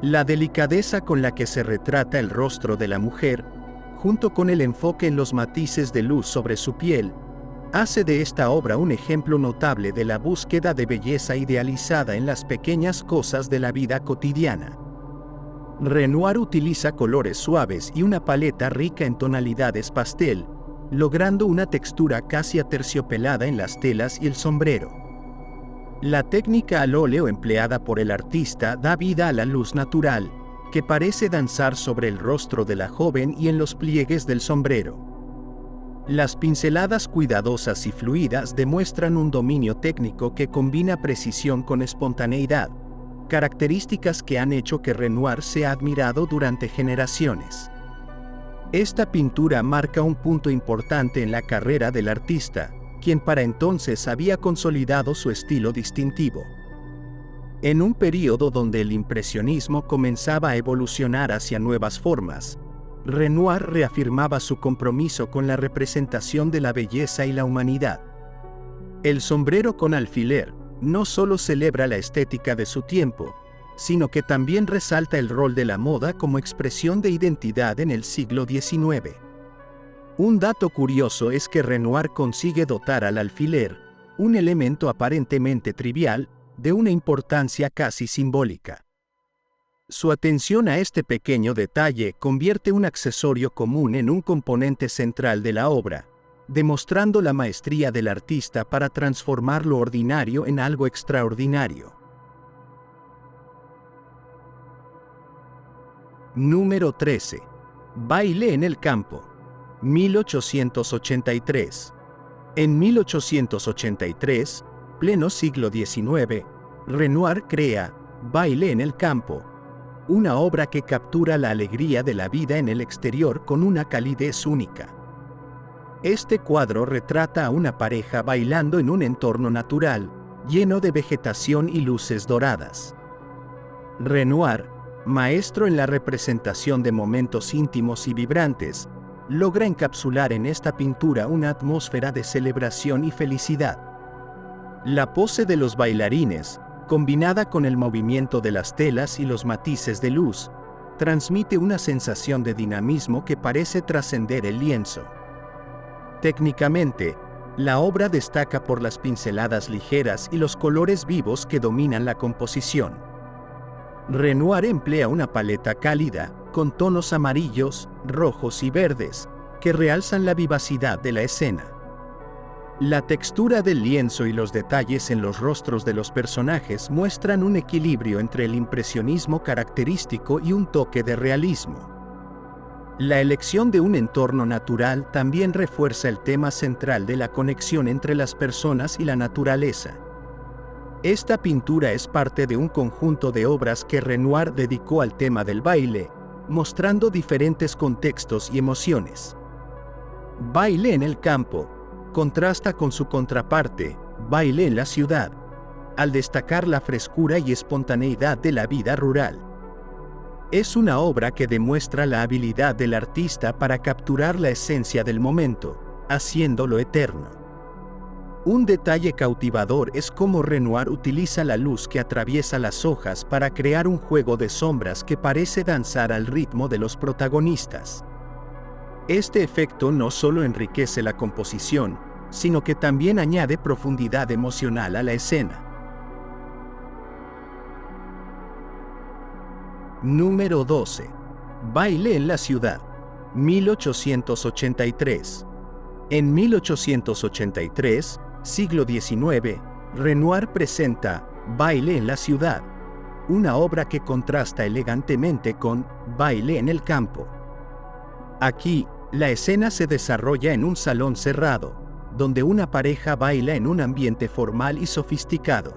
La delicadeza con la que se retrata el rostro de la mujer, junto con el enfoque en los matices de luz sobre su piel, hace de esta obra un ejemplo notable de la búsqueda de belleza idealizada en las pequeñas cosas de la vida cotidiana. Renoir utiliza colores suaves y una paleta rica en tonalidades pastel, logrando una textura casi aterciopelada en las telas y el sombrero. La técnica al óleo empleada por el artista da vida a la luz natural, que parece danzar sobre el rostro de la joven y en los pliegues del sombrero. Las pinceladas cuidadosas y fluidas demuestran un dominio técnico que combina precisión con espontaneidad, características que han hecho que Renoir sea admirado durante generaciones. Esta pintura marca un punto importante en la carrera del artista, quien para entonces había consolidado su estilo distintivo. En un período donde el impresionismo comenzaba a evolucionar hacia nuevas formas, Renoir reafirmaba su compromiso con la representación de la belleza y la humanidad. El sombrero con alfiler no solo celebra la estética de su tiempo, sino que también resalta el rol de la moda como expresión de identidad en el siglo XIX. Un dato curioso es que Renoir consigue dotar al alfiler, un elemento aparentemente trivial, de una importancia casi simbólica. Su atención a este pequeño detalle convierte un accesorio común en un componente central de la obra, demostrando la maestría del artista para transformar lo ordinario en algo extraordinario. Número 13. Baile en el campo. 1883. En 1883, pleno siglo XIX, Renoir crea Baile en el campo, una obra que captura la alegría de la vida en el exterior con una calidez única. Este cuadro retrata a una pareja bailando en un entorno natural, lleno de vegetación y luces doradas. Renoir, maestro en la representación de momentos íntimos y vibrantes, logra encapsular en esta pintura una atmósfera de celebración y felicidad. La pose de los bailarines, combinada con el movimiento de las telas y los matices de luz, transmite una sensación de dinamismo que parece trascender el lienzo. Técnicamente, la obra destaca por las pinceladas ligeras y los colores vivos que dominan la composición. Renoir emplea una paleta cálida, con tonos amarillos, rojos y verdes, que realzan la vivacidad de la escena. La textura del lienzo y los detalles en los rostros de los personajes muestran un equilibrio entre el impresionismo característico y un toque de realismo. La elección de un entorno natural también refuerza el tema central de la conexión entre las personas y la naturaleza. Esta pintura es parte de un conjunto de obras que Renoir dedicó al tema del baile, mostrando diferentes contextos y emociones. Baile en el campo contrasta con su contraparte, Baile en la ciudad, al destacar la frescura y espontaneidad de la vida rural. Es una obra que demuestra la habilidad del artista para capturar la esencia del momento, haciéndolo eterno. Un detalle cautivador es cómo Renoir utiliza la luz que atraviesa las hojas para crear un juego de sombras que parece danzar al ritmo de los protagonistas. Este efecto no solo enriquece la composición, sino que también añade profundidad emocional a la escena. Número 12. Baile en la ciudad. 1883. En 1883, siglo XIX, Renoir presenta Baile en la ciudad, una obra que contrasta elegantemente con Baile en el campo. Aquí, la escena se desarrolla en un salón cerrado, donde una pareja baila en un ambiente formal y sofisticado.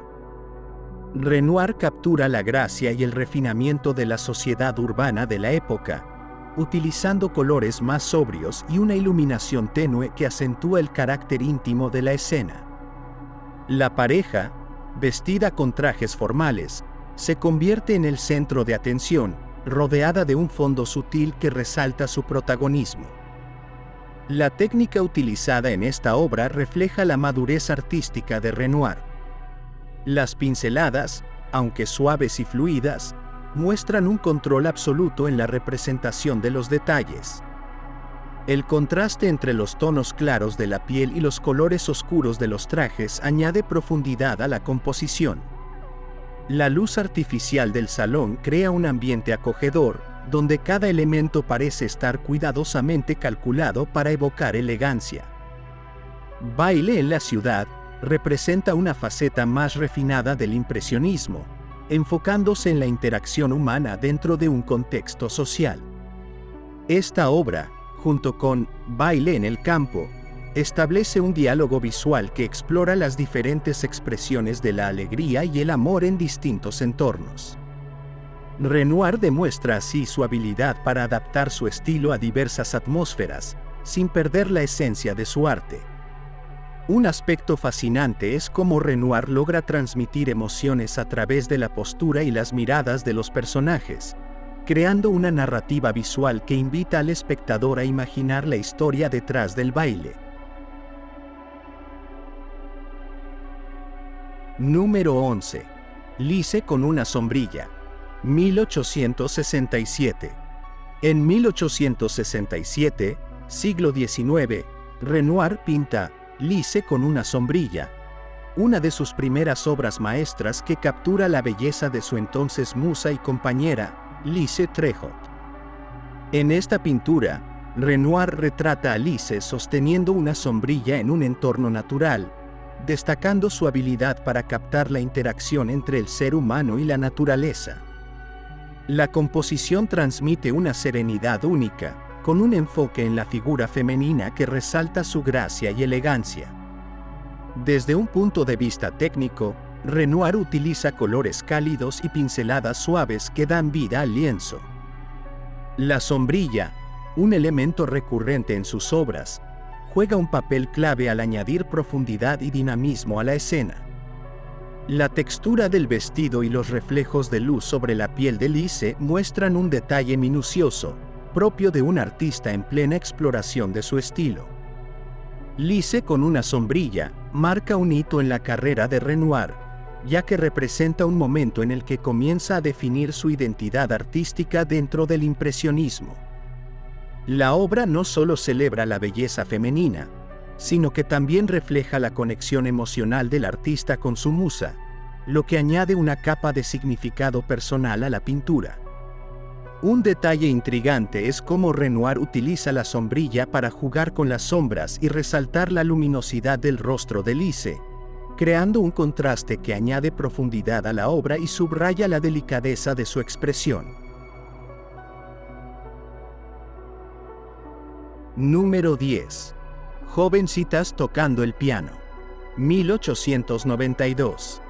Renoir captura la gracia y el refinamiento de la sociedad urbana de la época, utilizando colores más sobrios y una iluminación tenue que acentúa el carácter íntimo de la escena. La pareja, vestida con trajes formales, se convierte en el centro de atención, rodeada de un fondo sutil que resalta su protagonismo. La técnica utilizada en esta obra refleja la madurez artística de Renoir. Las pinceladas, aunque suaves y fluidas, muestran un control absoluto en la representación de los detalles. El contraste entre los tonos claros de la piel y los colores oscuros de los trajes añade profundidad a la composición. La luz artificial del salón crea un ambiente acogedor, donde cada elemento parece estar cuidadosamente calculado para evocar elegancia. Baile en la ciudad representa una faceta más refinada del impresionismo, enfocándose en la interacción humana dentro de un contexto social. Esta obra, junto con Baile en el campo, establece un diálogo visual que explora las diferentes expresiones de la alegría y el amor en distintos entornos. Renoir demuestra así su habilidad para adaptar su estilo a diversas atmósferas, sin perder la esencia de su arte. Un aspecto fascinante es cómo Renoir logra transmitir emociones a través de la postura y las miradas de los personajes, creando una narrativa visual que invita al espectador a imaginar la historia detrás del baile. Número 11. Lise con una sombrilla. 1867. En 1867, siglo XIX, Renoir pinta Lise con una sombrilla, una de sus primeras obras maestras que captura la belleza de su entonces musa y compañera, Lise Trejot. En esta pintura, Renoir retrata a Lise sosteniendo una sombrilla en un entorno natural, destacando su habilidad para captar la interacción entre el ser humano y la naturaleza. La composición transmite una serenidad única, con un enfoque en la figura femenina que resalta su gracia y elegancia. Desde un punto de vista técnico, Renoir utiliza colores cálidos y pinceladas suaves que dan vida al lienzo. La sombrilla, un elemento recurrente en sus obras, juega un papel clave al añadir profundidad y dinamismo a la escena. La textura del vestido y los reflejos de luz sobre la piel de Lise muestran un detalle minucioso, propio de un artista en plena exploración de su estilo. Lise con una sombrilla marca un hito en la carrera de Renoir, ya que representa un momento en el que comienza a definir su identidad artística dentro del impresionismo. La obra no solo celebra la belleza femenina, sino que también refleja la conexión emocional del artista con su musa, lo que añade una capa de significado personal a la pintura. Un detalle intrigante es cómo Renoir utiliza la sombrilla para jugar con las sombras y resaltar la luminosidad del rostro de Lise, creando un contraste que añade profundidad a la obra y subraya la delicadeza de su expresión. Número 10. Jovencitas tocando el piano. 1892.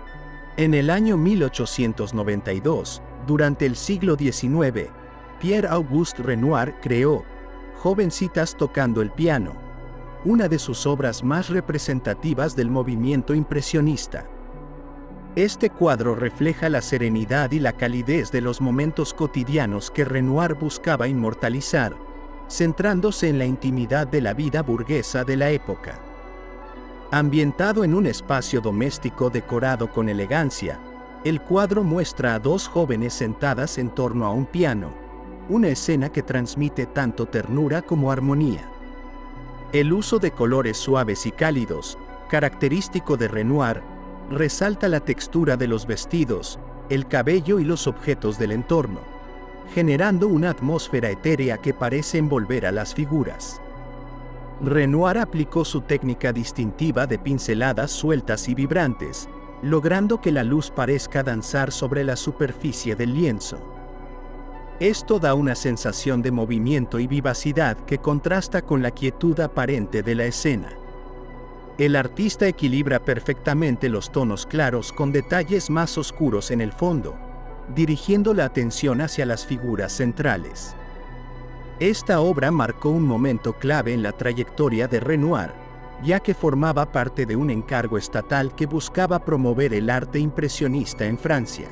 En el año 1892, durante el siglo XIX, Pierre-Auguste Renoir creó Jovencitas tocando el piano, una de sus obras más representativas del movimiento impresionista. Este cuadro refleja la serenidad y la calidez de los momentos cotidianos que Renoir buscaba inmortalizar, centrándose en la intimidad de la vida burguesa de la época. Ambientado en un espacio doméstico decorado con elegancia, el cuadro muestra a dos jóvenes sentadas en torno a un piano, una escena que transmite tanto ternura como armonía. El uso de colores suaves y cálidos, característico de Renoir, resalta la textura de los vestidos, el cabello y los objetos del entorno, generando una atmósfera etérea que parece envolver a las figuras. Renoir aplicó su técnica distintiva de pinceladas sueltas y vibrantes, logrando que la luz parezca danzar sobre la superficie del lienzo. Esto da una sensación de movimiento y vivacidad que contrasta con la quietud aparente de la escena. El artista equilibra perfectamente los tonos claros con detalles más oscuros en el fondo, dirigiendo la atención hacia las figuras centrales. Esta obra marcó un momento clave en la trayectoria de Renoir, ya que formaba parte de un encargo estatal que buscaba promover el arte impresionista en Francia.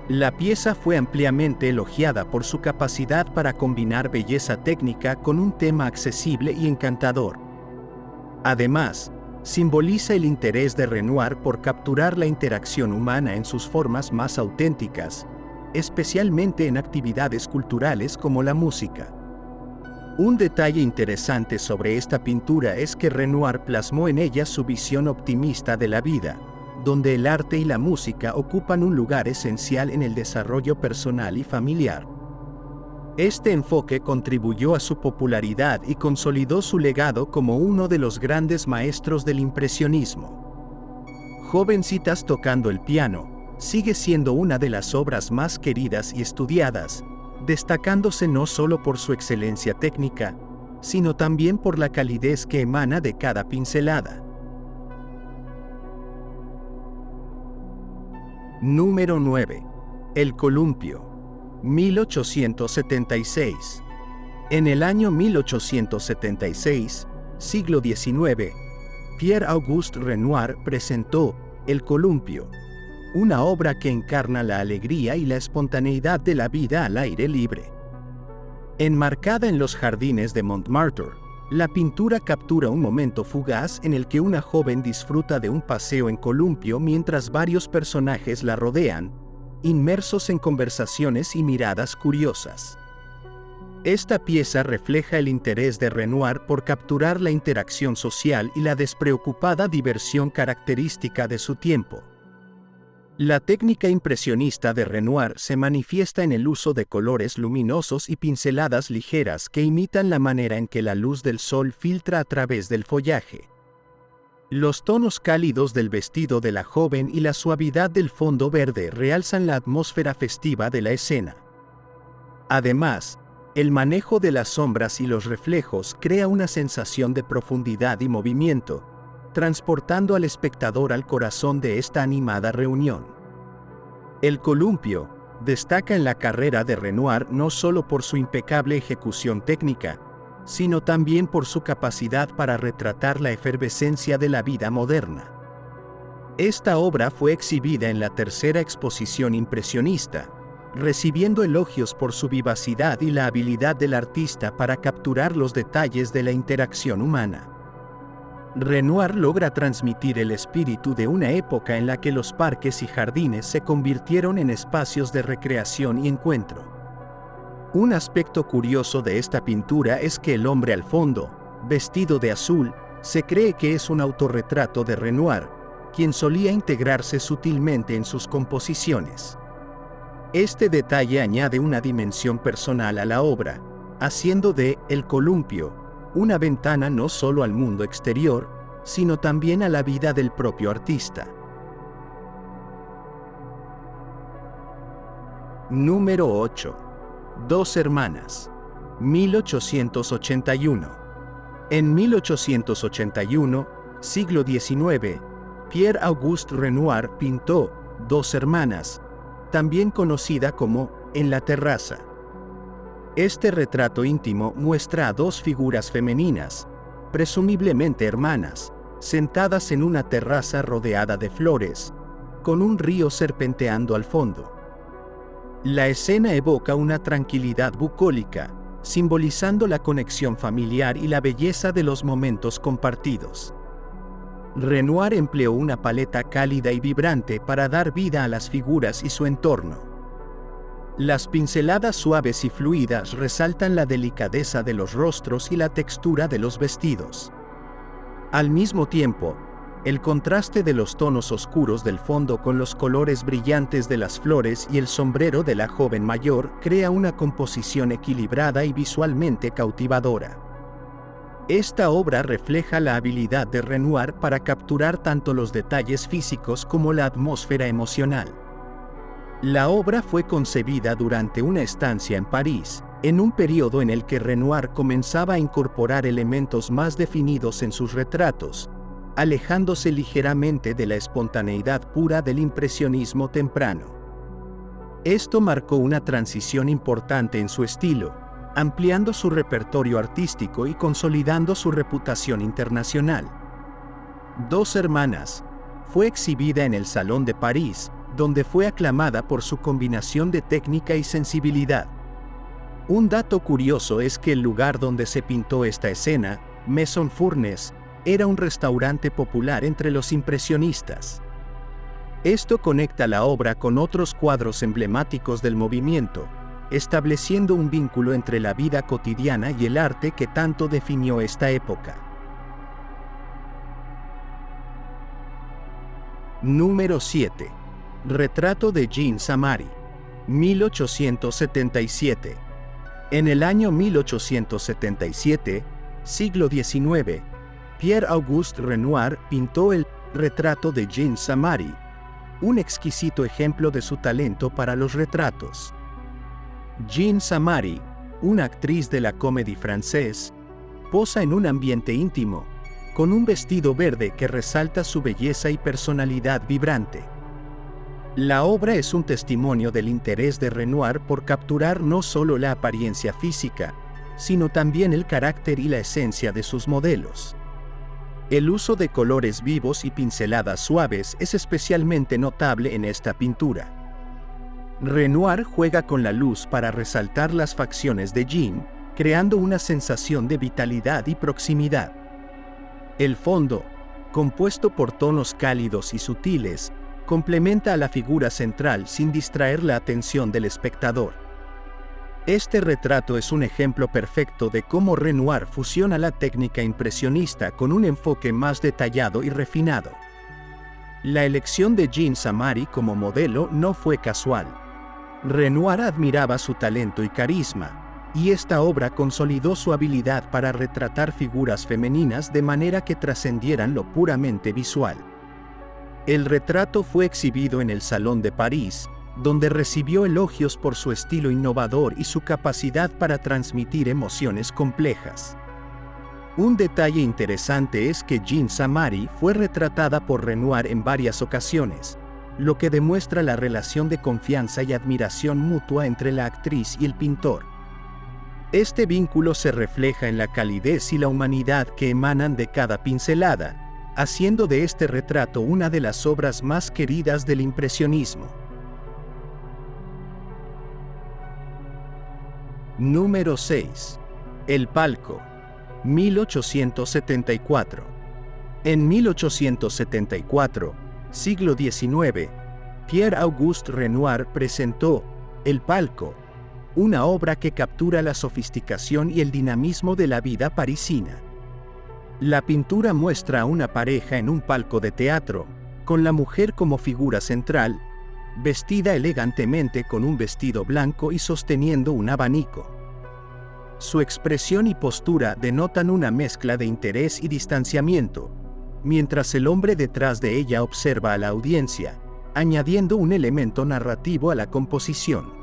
La pieza fue ampliamente elogiada por su capacidad para combinar belleza técnica con un tema accesible y encantador. Además, simboliza el interés de Renoir por capturar la interacción humana en sus formas más auténticas, especialmente en actividades culturales como la música. Un detalle interesante sobre esta pintura es que Renoir plasmó en ella su visión optimista de la vida, donde el arte y la música ocupan un lugar esencial en el desarrollo personal y familiar. Este enfoque contribuyó a su popularidad y consolidó su legado como uno de los grandes maestros del impresionismo. Jovencitas tocando el piano sigue siendo una de las obras más queridas y estudiadas, destacándose no solo por su excelencia técnica, sino también por la calidez que emana de cada pincelada. Número 9. El columpio. 1876. En el año 1876, siglo XIX, Pierre-Auguste Renoir presentó El columpio, una obra que encarna la alegría y la espontaneidad de la vida al aire libre. Enmarcada en los jardines de Montmartre, la pintura captura un momento fugaz en el que una joven disfruta de un paseo en columpio mientras varios personajes la rodean, inmersos en conversaciones y miradas curiosas. Esta pieza refleja el interés de Renoir por capturar la interacción social y la despreocupada diversión característica de su tiempo. La técnica impresionista de Renoir se manifiesta en el uso de colores luminosos y pinceladas ligeras que imitan la manera en que la luz del sol filtra a través del follaje. Los tonos cálidos del vestido de la joven y la suavidad del fondo verde realzan la atmósfera festiva de la escena. Además, el manejo de las sombras y los reflejos crea una sensación de profundidad y movimiento, transportando al espectador al corazón de esta animada reunión. El columpio destaca en la carrera de Renoir no solo por su impecable ejecución técnica, sino también por su capacidad para retratar la efervescencia de la vida moderna. Esta obra fue exhibida en la tercera exposición impresionista, recibiendo elogios por su vivacidad y la habilidad del artista para capturar los detalles de la interacción humana. Renoir logra transmitir el espíritu de una época en la que los parques y jardines se convirtieron en espacios de recreación y encuentro. Un aspecto curioso de esta pintura es que el hombre al fondo, vestido de azul, se cree que es un autorretrato de Renoir, quien solía integrarse sutilmente en sus composiciones. Este detalle añade una dimensión personal a la obra, haciendo de El columpio una ventana no solo al mundo exterior, sino también a la vida del propio artista. Número 8. Dos hermanas. 1881. En 1881, siglo XIX, Pierre-Auguste Renoir pintó Dos hermanas, también conocida como En la terraza. Este retrato íntimo muestra a dos figuras femeninas, presumiblemente hermanas, sentadas en una terraza rodeada de flores, con un río serpenteando al fondo. La escena evoca una tranquilidad bucólica, simbolizando la conexión familiar y la belleza de los momentos compartidos. Renoir empleó una paleta cálida y vibrante para dar vida a las figuras y su entorno. Las pinceladas suaves y fluidas resaltan la delicadeza de los rostros y la textura de los vestidos. Al mismo tiempo, el contraste de los tonos oscuros del fondo con los colores brillantes de las flores y el sombrero de la joven mayor crea una composición equilibrada y visualmente cautivadora. Esta obra refleja la habilidad de Renoir para capturar tanto los detalles físicos como la atmósfera emocional. La obra fue concebida durante una estancia en París, en un periodo en el que Renoir comenzaba a incorporar elementos más definidos en sus retratos, alejándose ligeramente de la espontaneidad pura del impresionismo temprano. Esto marcó una transición importante en su estilo, ampliando su repertorio artístico y consolidando su reputación internacional. Dos hermanas fue exhibida en el Salón de París, donde fue aclamada por su combinación de técnica y sensibilidad. Un dato curioso es que el lugar donde se pintó esta escena, Maison Fournes, era un restaurante popular entre los impresionistas. Esto conecta la obra con otros cuadros emblemáticos del movimiento, estableciendo un vínculo entre la vida cotidiana y el arte que tanto definió esta época. Número 7. Retrato de Jean Samary. 1877. En el año 1877, siglo XIX, Pierre-Auguste Renoir pintó el retrato de Jean Samary, un exquisito ejemplo de su talento para los retratos. Jean Samary, una actriz de la Comédie Française, Posa en un ambiente íntimo, con un vestido verde que resalta su belleza y personalidad vibrante. La obra es un testimonio del interés de Renoir por capturar no solo la apariencia física, sino también el carácter y la esencia de sus modelos. El uso de colores vivos y pinceladas suaves es especialmente notable en esta pintura. Renoir juega con la luz para resaltar las facciones de Jean, creando una sensación de vitalidad y proximidad. El fondo, compuesto por tonos cálidos y sutiles, complementa a la figura central sin distraer la atención del espectador. Este retrato es un ejemplo perfecto de cómo Renoir fusiona la técnica impresionista con un enfoque más detallado y refinado. La elección de Jean Samary como modelo no fue casual. Renoir admiraba su talento y carisma, y esta obra consolidó su habilidad para retratar figuras femeninas de manera que trascendieran lo puramente visual. El retrato fue exhibido en el Salón de París, donde recibió elogios por su estilo innovador y su capacidad para transmitir emociones complejas. Un detalle interesante es que Jean Samary fue retratada por Renoir en varias ocasiones, lo que demuestra la relación de confianza y admiración mutua entre la actriz y el pintor. Este vínculo se refleja en la calidez y la humanidad que emanan de cada pincelada, haciendo de este retrato una de las obras más queridas del impresionismo. Número 6. El palco, 1874. En 1874, siglo XIX, Pierre-Auguste Renoir presentó El palco, una obra que captura la sofisticación y el dinamismo de la vida parisina. La pintura muestra a una pareja en un palco de teatro, con la mujer como figura central, vestida elegantemente con un vestido blanco y sosteniendo un abanico. Su expresión y postura denotan una mezcla de interés y distanciamiento, mientras el hombre detrás de ella observa a la audiencia, añadiendo un elemento narrativo a la composición.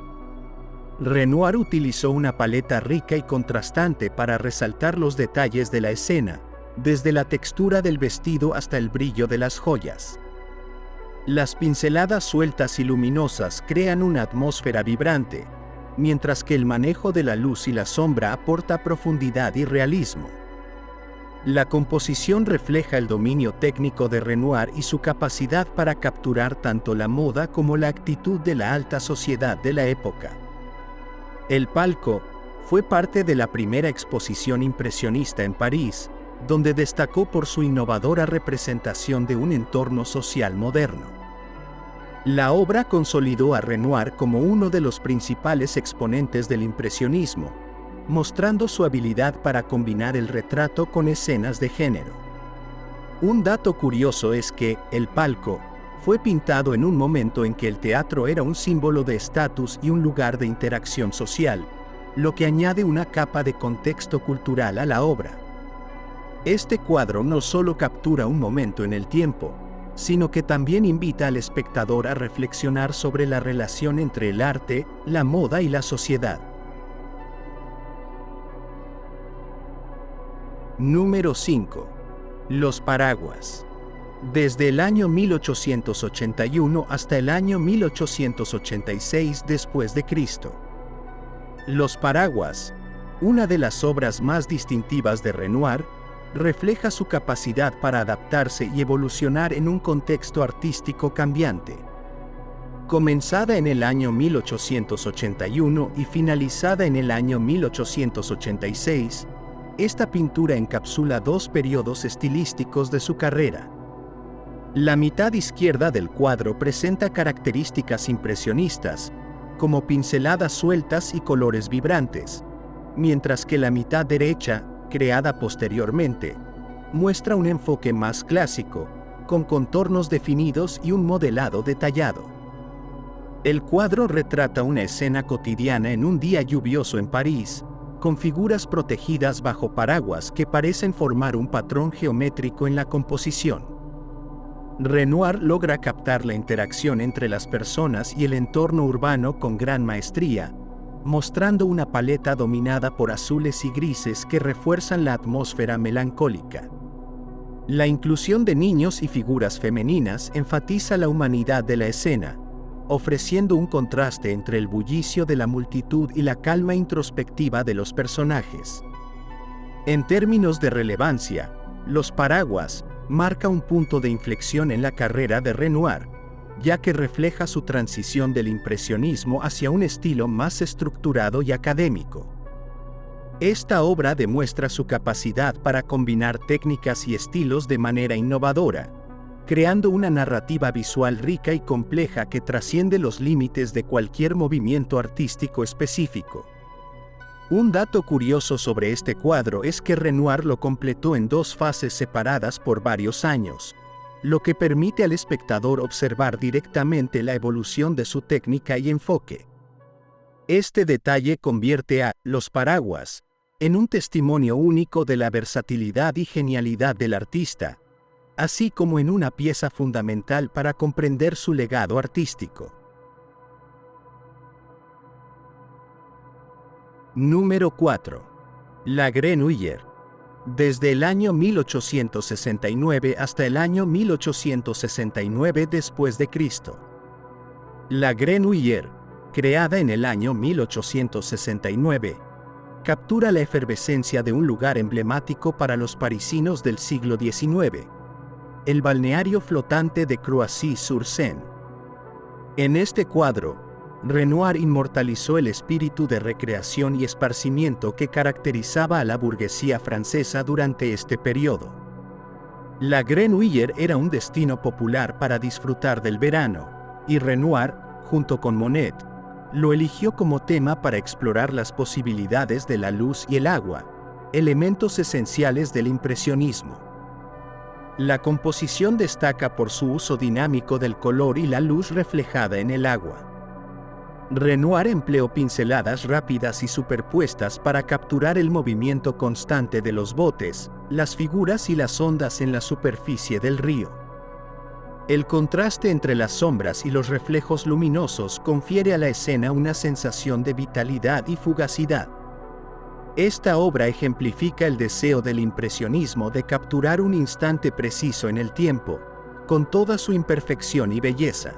Renoir utilizó una paleta rica y contrastante para resaltar los detalles de la escena, desde la textura del vestido hasta el brillo de las joyas. Las pinceladas sueltas y luminosas crean una atmósfera vibrante, mientras que el manejo de la luz y la sombra aporta profundidad y realismo. La composición refleja el dominio técnico de Renoir y su capacidad para capturar tanto la moda como la actitud de la alta sociedad de la época. El palco fue parte de la primera exposición impresionista en París, donde destacó por su innovadora representación de un entorno social moderno. La obra consolidó a Renoir como uno de los principales exponentes del impresionismo, mostrando su habilidad para combinar el retrato con escenas de género. Un dato curioso es que El palco fue pintado en un momento en que el teatro era un símbolo de estatus y un lugar de interacción social, lo que añade una capa de contexto cultural a la obra. Este cuadro no solo captura un momento en el tiempo, sino que también invita al espectador a reflexionar sobre la relación entre el arte, la moda y la sociedad. Número 5. Los paraguas. Desde el año 1881 hasta el año 1886 después de Cristo. Los paraguas, una de las obras más distintivas de Renoir, refleja su capacidad para adaptarse y evolucionar en un contexto artístico cambiante. Comenzada en el año 1881 y finalizada en el año 1886, esta pintura encapsula dos periodos estilísticos de su carrera. La mitad izquierda del cuadro presenta características impresionistas, como pinceladas sueltas y colores vibrantes, mientras que la mitad derecha, creada posteriormente, muestra un enfoque más clásico, con contornos definidos y un modelado detallado. El cuadro retrata una escena cotidiana en un día lluvioso en París, con figuras protegidas bajo paraguas que parecen formar un patrón geométrico en la composición. Renoir logra captar la interacción entre las personas y el entorno urbano con gran maestría, mostrando una paleta dominada por azules y grises que refuerzan la atmósfera melancólica. La inclusión de niños y figuras femeninas enfatiza la humanidad de la escena, ofreciendo un contraste entre el bullicio de la multitud y la calma introspectiva de los personajes. En términos de relevancia, Los Paraguas marca un punto de inflexión en la carrera de Renoir, ya que refleja su transición del impresionismo hacia un estilo más estructurado y académico. Esta obra demuestra su capacidad para combinar técnicas y estilos de manera innovadora, creando una narrativa visual rica y compleja que trasciende los límites de cualquier movimiento artístico específico. Un dato curioso sobre este cuadro es que Renoir lo completó en 2 fases separadas por varios años, lo que permite al espectador observar directamente la evolución de su técnica y enfoque. Este detalle convierte a Los Paraguas en un testimonio único de la versatilidad y genialidad del artista, así como en una pieza fundamental para comprender su legado artístico. Número 4. La Grenouille. Desde el año 1869 hasta el año 1869 después de Cristo. La Grenouille, creada en el año 1869, captura la efervescencia de un lugar emblemático para los parisinos del siglo XIX, el balneario flotante de Croissy-sur-Seine. En este cuadro, Renoir inmortalizó el espíritu de recreación y esparcimiento que caracterizaba a la burguesía francesa durante este periodo. La Grenouille era un destino popular para disfrutar del verano, y Renoir, junto con Monet, lo eligió como tema para explorar las posibilidades de la luz y el agua, elementos esenciales del impresionismo. La composición destaca por su uso dinámico del color y la luz reflejada en el agua. Renoir empleó pinceladas rápidas y superpuestas para capturar el movimiento constante de los botes, las figuras y las ondas en la superficie del río. El contraste entre las sombras y los reflejos luminosos confiere a la escena una sensación de vitalidad y fugacidad. Esta obra ejemplifica el deseo del impresionismo de capturar un instante preciso en el tiempo, con toda su imperfección y belleza.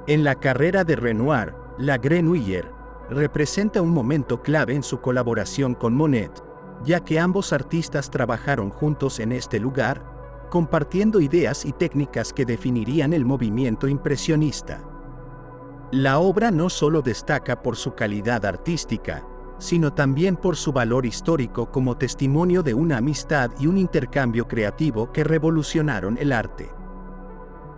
En la carrera de Renoir, la Grenouille representa un momento clave en su colaboración con Monet, ya que ambos artistas trabajaron juntos en este lugar, compartiendo ideas y técnicas que definirían el movimiento impresionista. La obra no solo destaca por su calidad artística, sino también por su valor histórico como testimonio de una amistad y un intercambio creativo que revolucionaron el arte.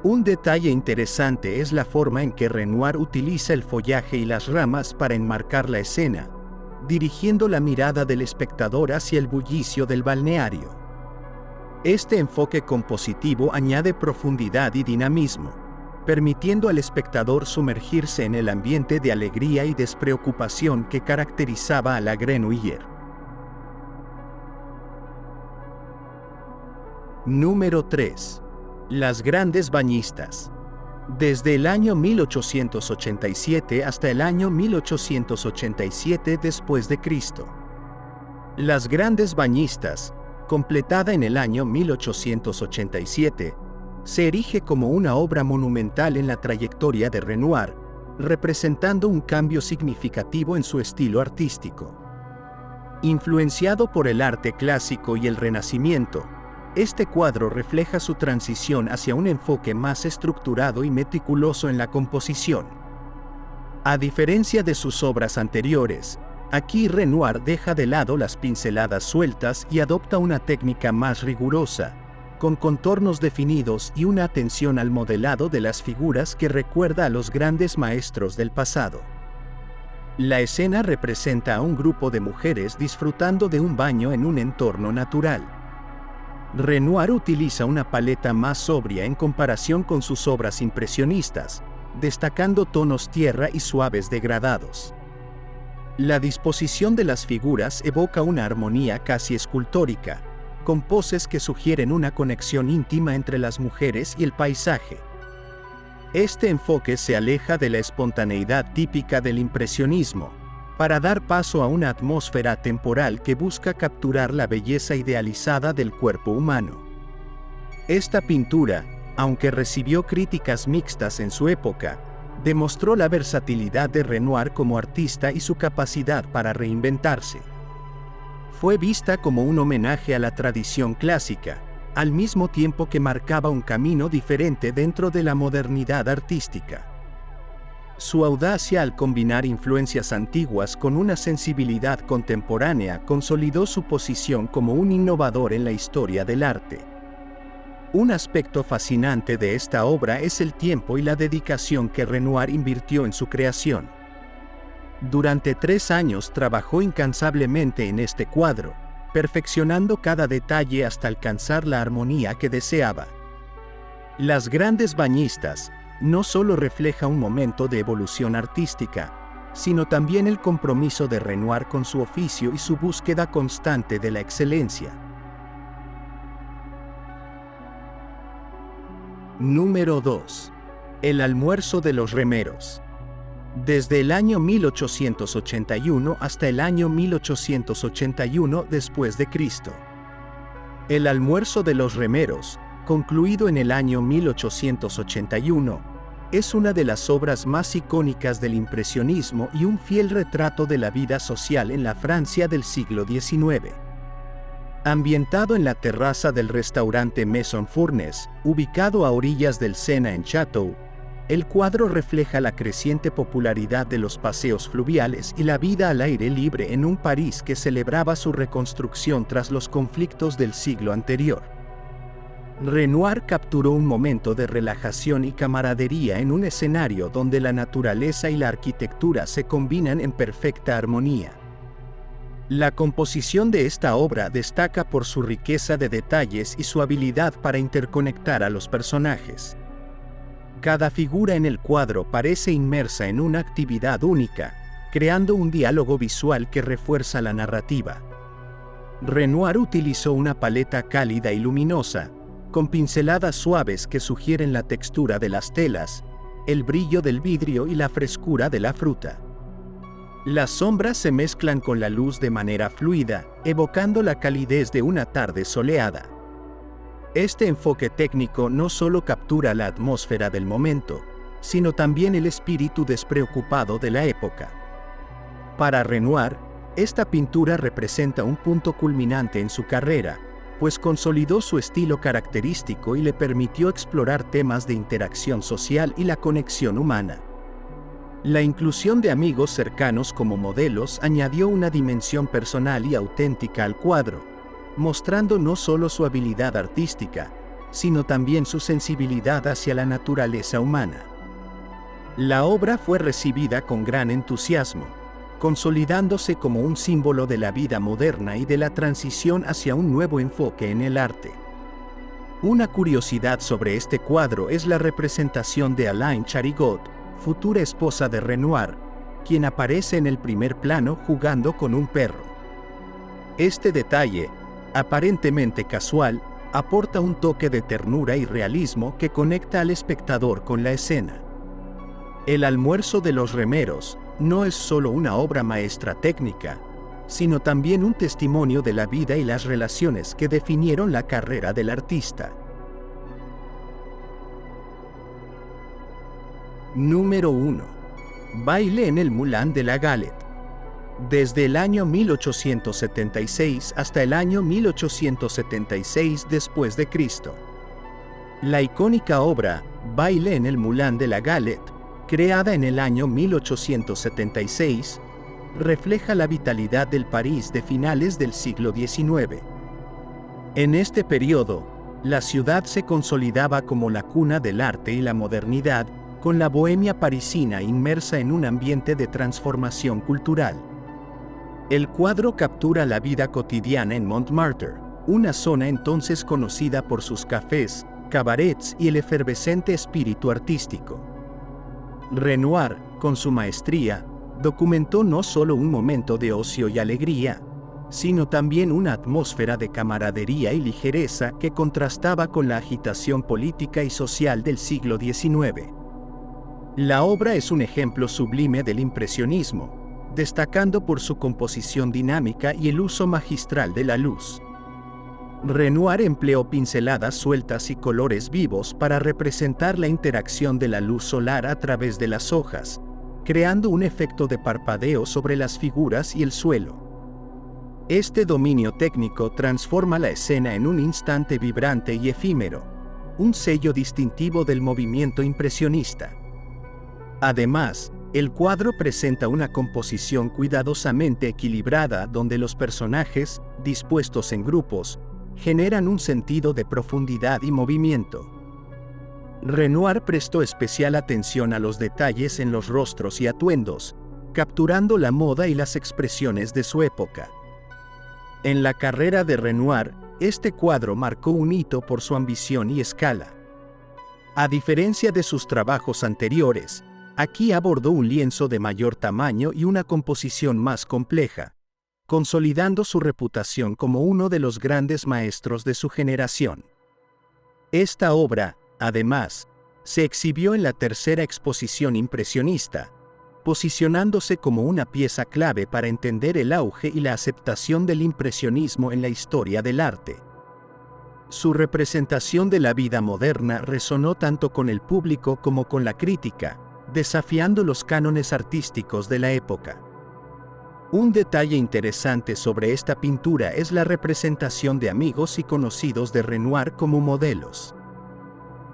Un detalle interesante es la forma en que Renoir utiliza el follaje y las ramas para enmarcar la escena, dirigiendo la mirada del espectador hacia el bullicio del balneario. Este enfoque compositivo añade profundidad y dinamismo, permitiendo al espectador sumergirse en el ambiente de alegría y despreocupación que caracterizaba a la Grenouille. Número 3. Las grandes bañistas. Desde el año 1887 hasta el año 1887 después de Cristo. Las grandes bañistas, completada en el año 1887, se erige como una obra monumental en la trayectoria de Renoir, representando un cambio significativo en su estilo artístico. Influenciado por el arte clásico y el Renacimiento, este cuadro refleja su transición hacia un enfoque más estructurado y meticuloso en la composición. A diferencia de sus obras anteriores, aquí Renoir deja de lado las pinceladas sueltas y adopta una técnica más rigurosa, con contornos definidos y una atención al modelado de las figuras que recuerda a los grandes maestros del pasado. La escena representa a un grupo de mujeres disfrutando de un baño en un entorno natural. Renoir utiliza una paleta más sobria en comparación con sus obras impresionistas, destacando tonos tierra y suaves degradados. La disposición de las figuras evoca una armonía casi escultórica, con poses que sugieren una conexión íntima entre las mujeres y el paisaje. Este enfoque se aleja de la espontaneidad típica del impresionismo, para dar paso a una atmósfera temporal que busca capturar la belleza idealizada del cuerpo humano. Esta pintura, aunque recibió críticas mixtas en su época, demostró la versatilidad de Renoir como artista y su capacidad para reinventarse. Fue vista como un homenaje a la tradición clásica, al mismo tiempo que marcaba un camino diferente dentro de la modernidad artística. Su audacia al combinar influencias antiguas con una sensibilidad contemporánea consolidó su posición como un innovador en la historia del arte. Un aspecto fascinante de esta obra es el tiempo y la dedicación que Renoir invirtió en su creación. Durante 3 años trabajó incansablemente en este cuadro, perfeccionando cada detalle hasta alcanzar la armonía que deseaba. Las Grandes Bañistas no solo refleja un momento de evolución artística, sino también el compromiso de Renoir con su oficio y su búsqueda constante de la excelencia. Número 2. El almuerzo de los remeros. Desde el año 1881 hasta el año 1881 después de Cristo. El almuerzo de los remeros, concluido en el año 1881, es una de las obras más icónicas del impresionismo y un fiel retrato de la vida social en la Francia del siglo XIX. Ambientado en la terraza del restaurante Maison Fournes, ubicado a orillas del Sena en Château, el cuadro refleja la creciente popularidad de los paseos fluviales y la vida al aire libre en un París que celebraba su reconstrucción tras los conflictos del siglo anterior. Renoir capturó un momento de relajación y camaradería en un escenario donde la naturaleza y la arquitectura se combinan en perfecta armonía. La composición de esta obra destaca por su riqueza de detalles y su habilidad para interconectar a los personajes. Cada figura en el cuadro parece inmersa en una actividad única, creando un diálogo visual que refuerza la narrativa. Renoir utilizó una paleta cálida y luminosa, con pinceladas suaves que sugieren la textura de las telas, el brillo del vidrio y la frescura de la fruta. Las sombras se mezclan con la luz de manera fluida, evocando la calidez de una tarde soleada. Este enfoque técnico no solo captura la atmósfera del momento, sino también el espíritu despreocupado de la época. Para Renoir, esta pintura representa un punto culminante en su carrera, pues consolidó su estilo característico y le permitió explorar temas de interacción social y la conexión humana. La inclusión de amigos cercanos como modelos añadió una dimensión personal y auténtica al cuadro, mostrando no solo su habilidad artística, sino también su sensibilidad hacia la naturaleza humana. La obra fue recibida con gran entusiasmo, consolidándose como un símbolo de la vida moderna y de la transición hacia un nuevo enfoque en el arte. Una curiosidad sobre este cuadro es la representación de Alain Charigot, futura esposa de Renoir, quien aparece en el primer plano jugando con un perro. Este detalle, aparentemente casual, aporta un toque de ternura y realismo que conecta al espectador con la escena. El almuerzo de los remeros no es solo una obra maestra técnica, sino también un testimonio de la vida y las relaciones que definieron la carrera del artista. Número 1. Baile en el Moulin de la Galette. Desde el año 1876 hasta el año 1876 después de Cristo. La icónica obra Baile en el Moulin de la Galette, creada en el año 1876, refleja la vitalidad del París de finales del siglo XIX. En este periodo, la ciudad se consolidaba como la cuna del arte y la modernidad, con la bohemia parisina inmersa en un ambiente de transformación cultural. El cuadro captura la vida cotidiana en Montmartre, una zona entonces conocida por sus cafés, cabarets y el efervescente espíritu artístico. Renoir, con su maestría, documentó no solo un momento de ocio y alegría, sino también una atmósfera de camaradería y ligereza que contrastaba con la agitación política y social del siglo XIX. La obra es un ejemplo sublime del impresionismo, destacando por su composición dinámica y el uso magistral de la luz. Renoir empleó pinceladas sueltas y colores vivos para representar la interacción de la luz solar a través de las hojas, creando un efecto de parpadeo sobre las figuras y el suelo. Este dominio técnico transforma la escena en un instante vibrante y efímero, un sello distintivo del movimiento impresionista. Además, el cuadro presenta una composición cuidadosamente equilibrada donde los personajes, dispuestos en grupos, generan un sentido de profundidad y movimiento. Renoir prestó especial atención a los detalles en los rostros y atuendos, capturando la moda y las expresiones de su época. En la carrera de Renoir, este cuadro marcó un hito por su ambición y escala. A diferencia de sus trabajos anteriores, aquí abordó un lienzo de mayor tamaño y una composición más compleja, consolidando su reputación como uno de los grandes maestros de su generación. Esta obra, además, se exhibió en la tercera exposición impresionista, posicionándose como una pieza clave para entender el auge y la aceptación del impresionismo en la historia del arte. Su representación de la vida moderna resonó tanto con el público como con la crítica, desafiando los cánones artísticos de la época. Un detalle interesante sobre esta pintura es la representación de amigos y conocidos de Renoir como modelos.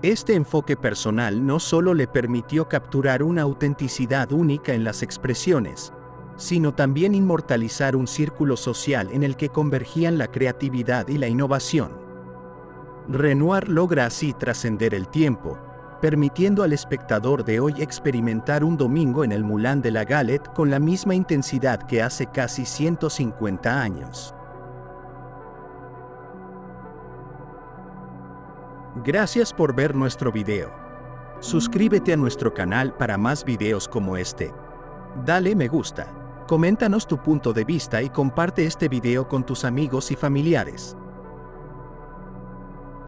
Este enfoque personal no solo le permitió capturar una autenticidad única en las expresiones, sino también inmortalizar un círculo social en el que convergían la creatividad y la innovación. Renoir logra así trascender el tiempo, permitiendo al espectador de hoy experimentar un domingo en el Moulin de la Galette con la misma intensidad que hace casi 150 años. Gracias por ver nuestro video. Suscríbete a nuestro canal para más videos como este. Dale me gusta, coméntanos tu punto de vista y comparte este video con tus amigos y familiares.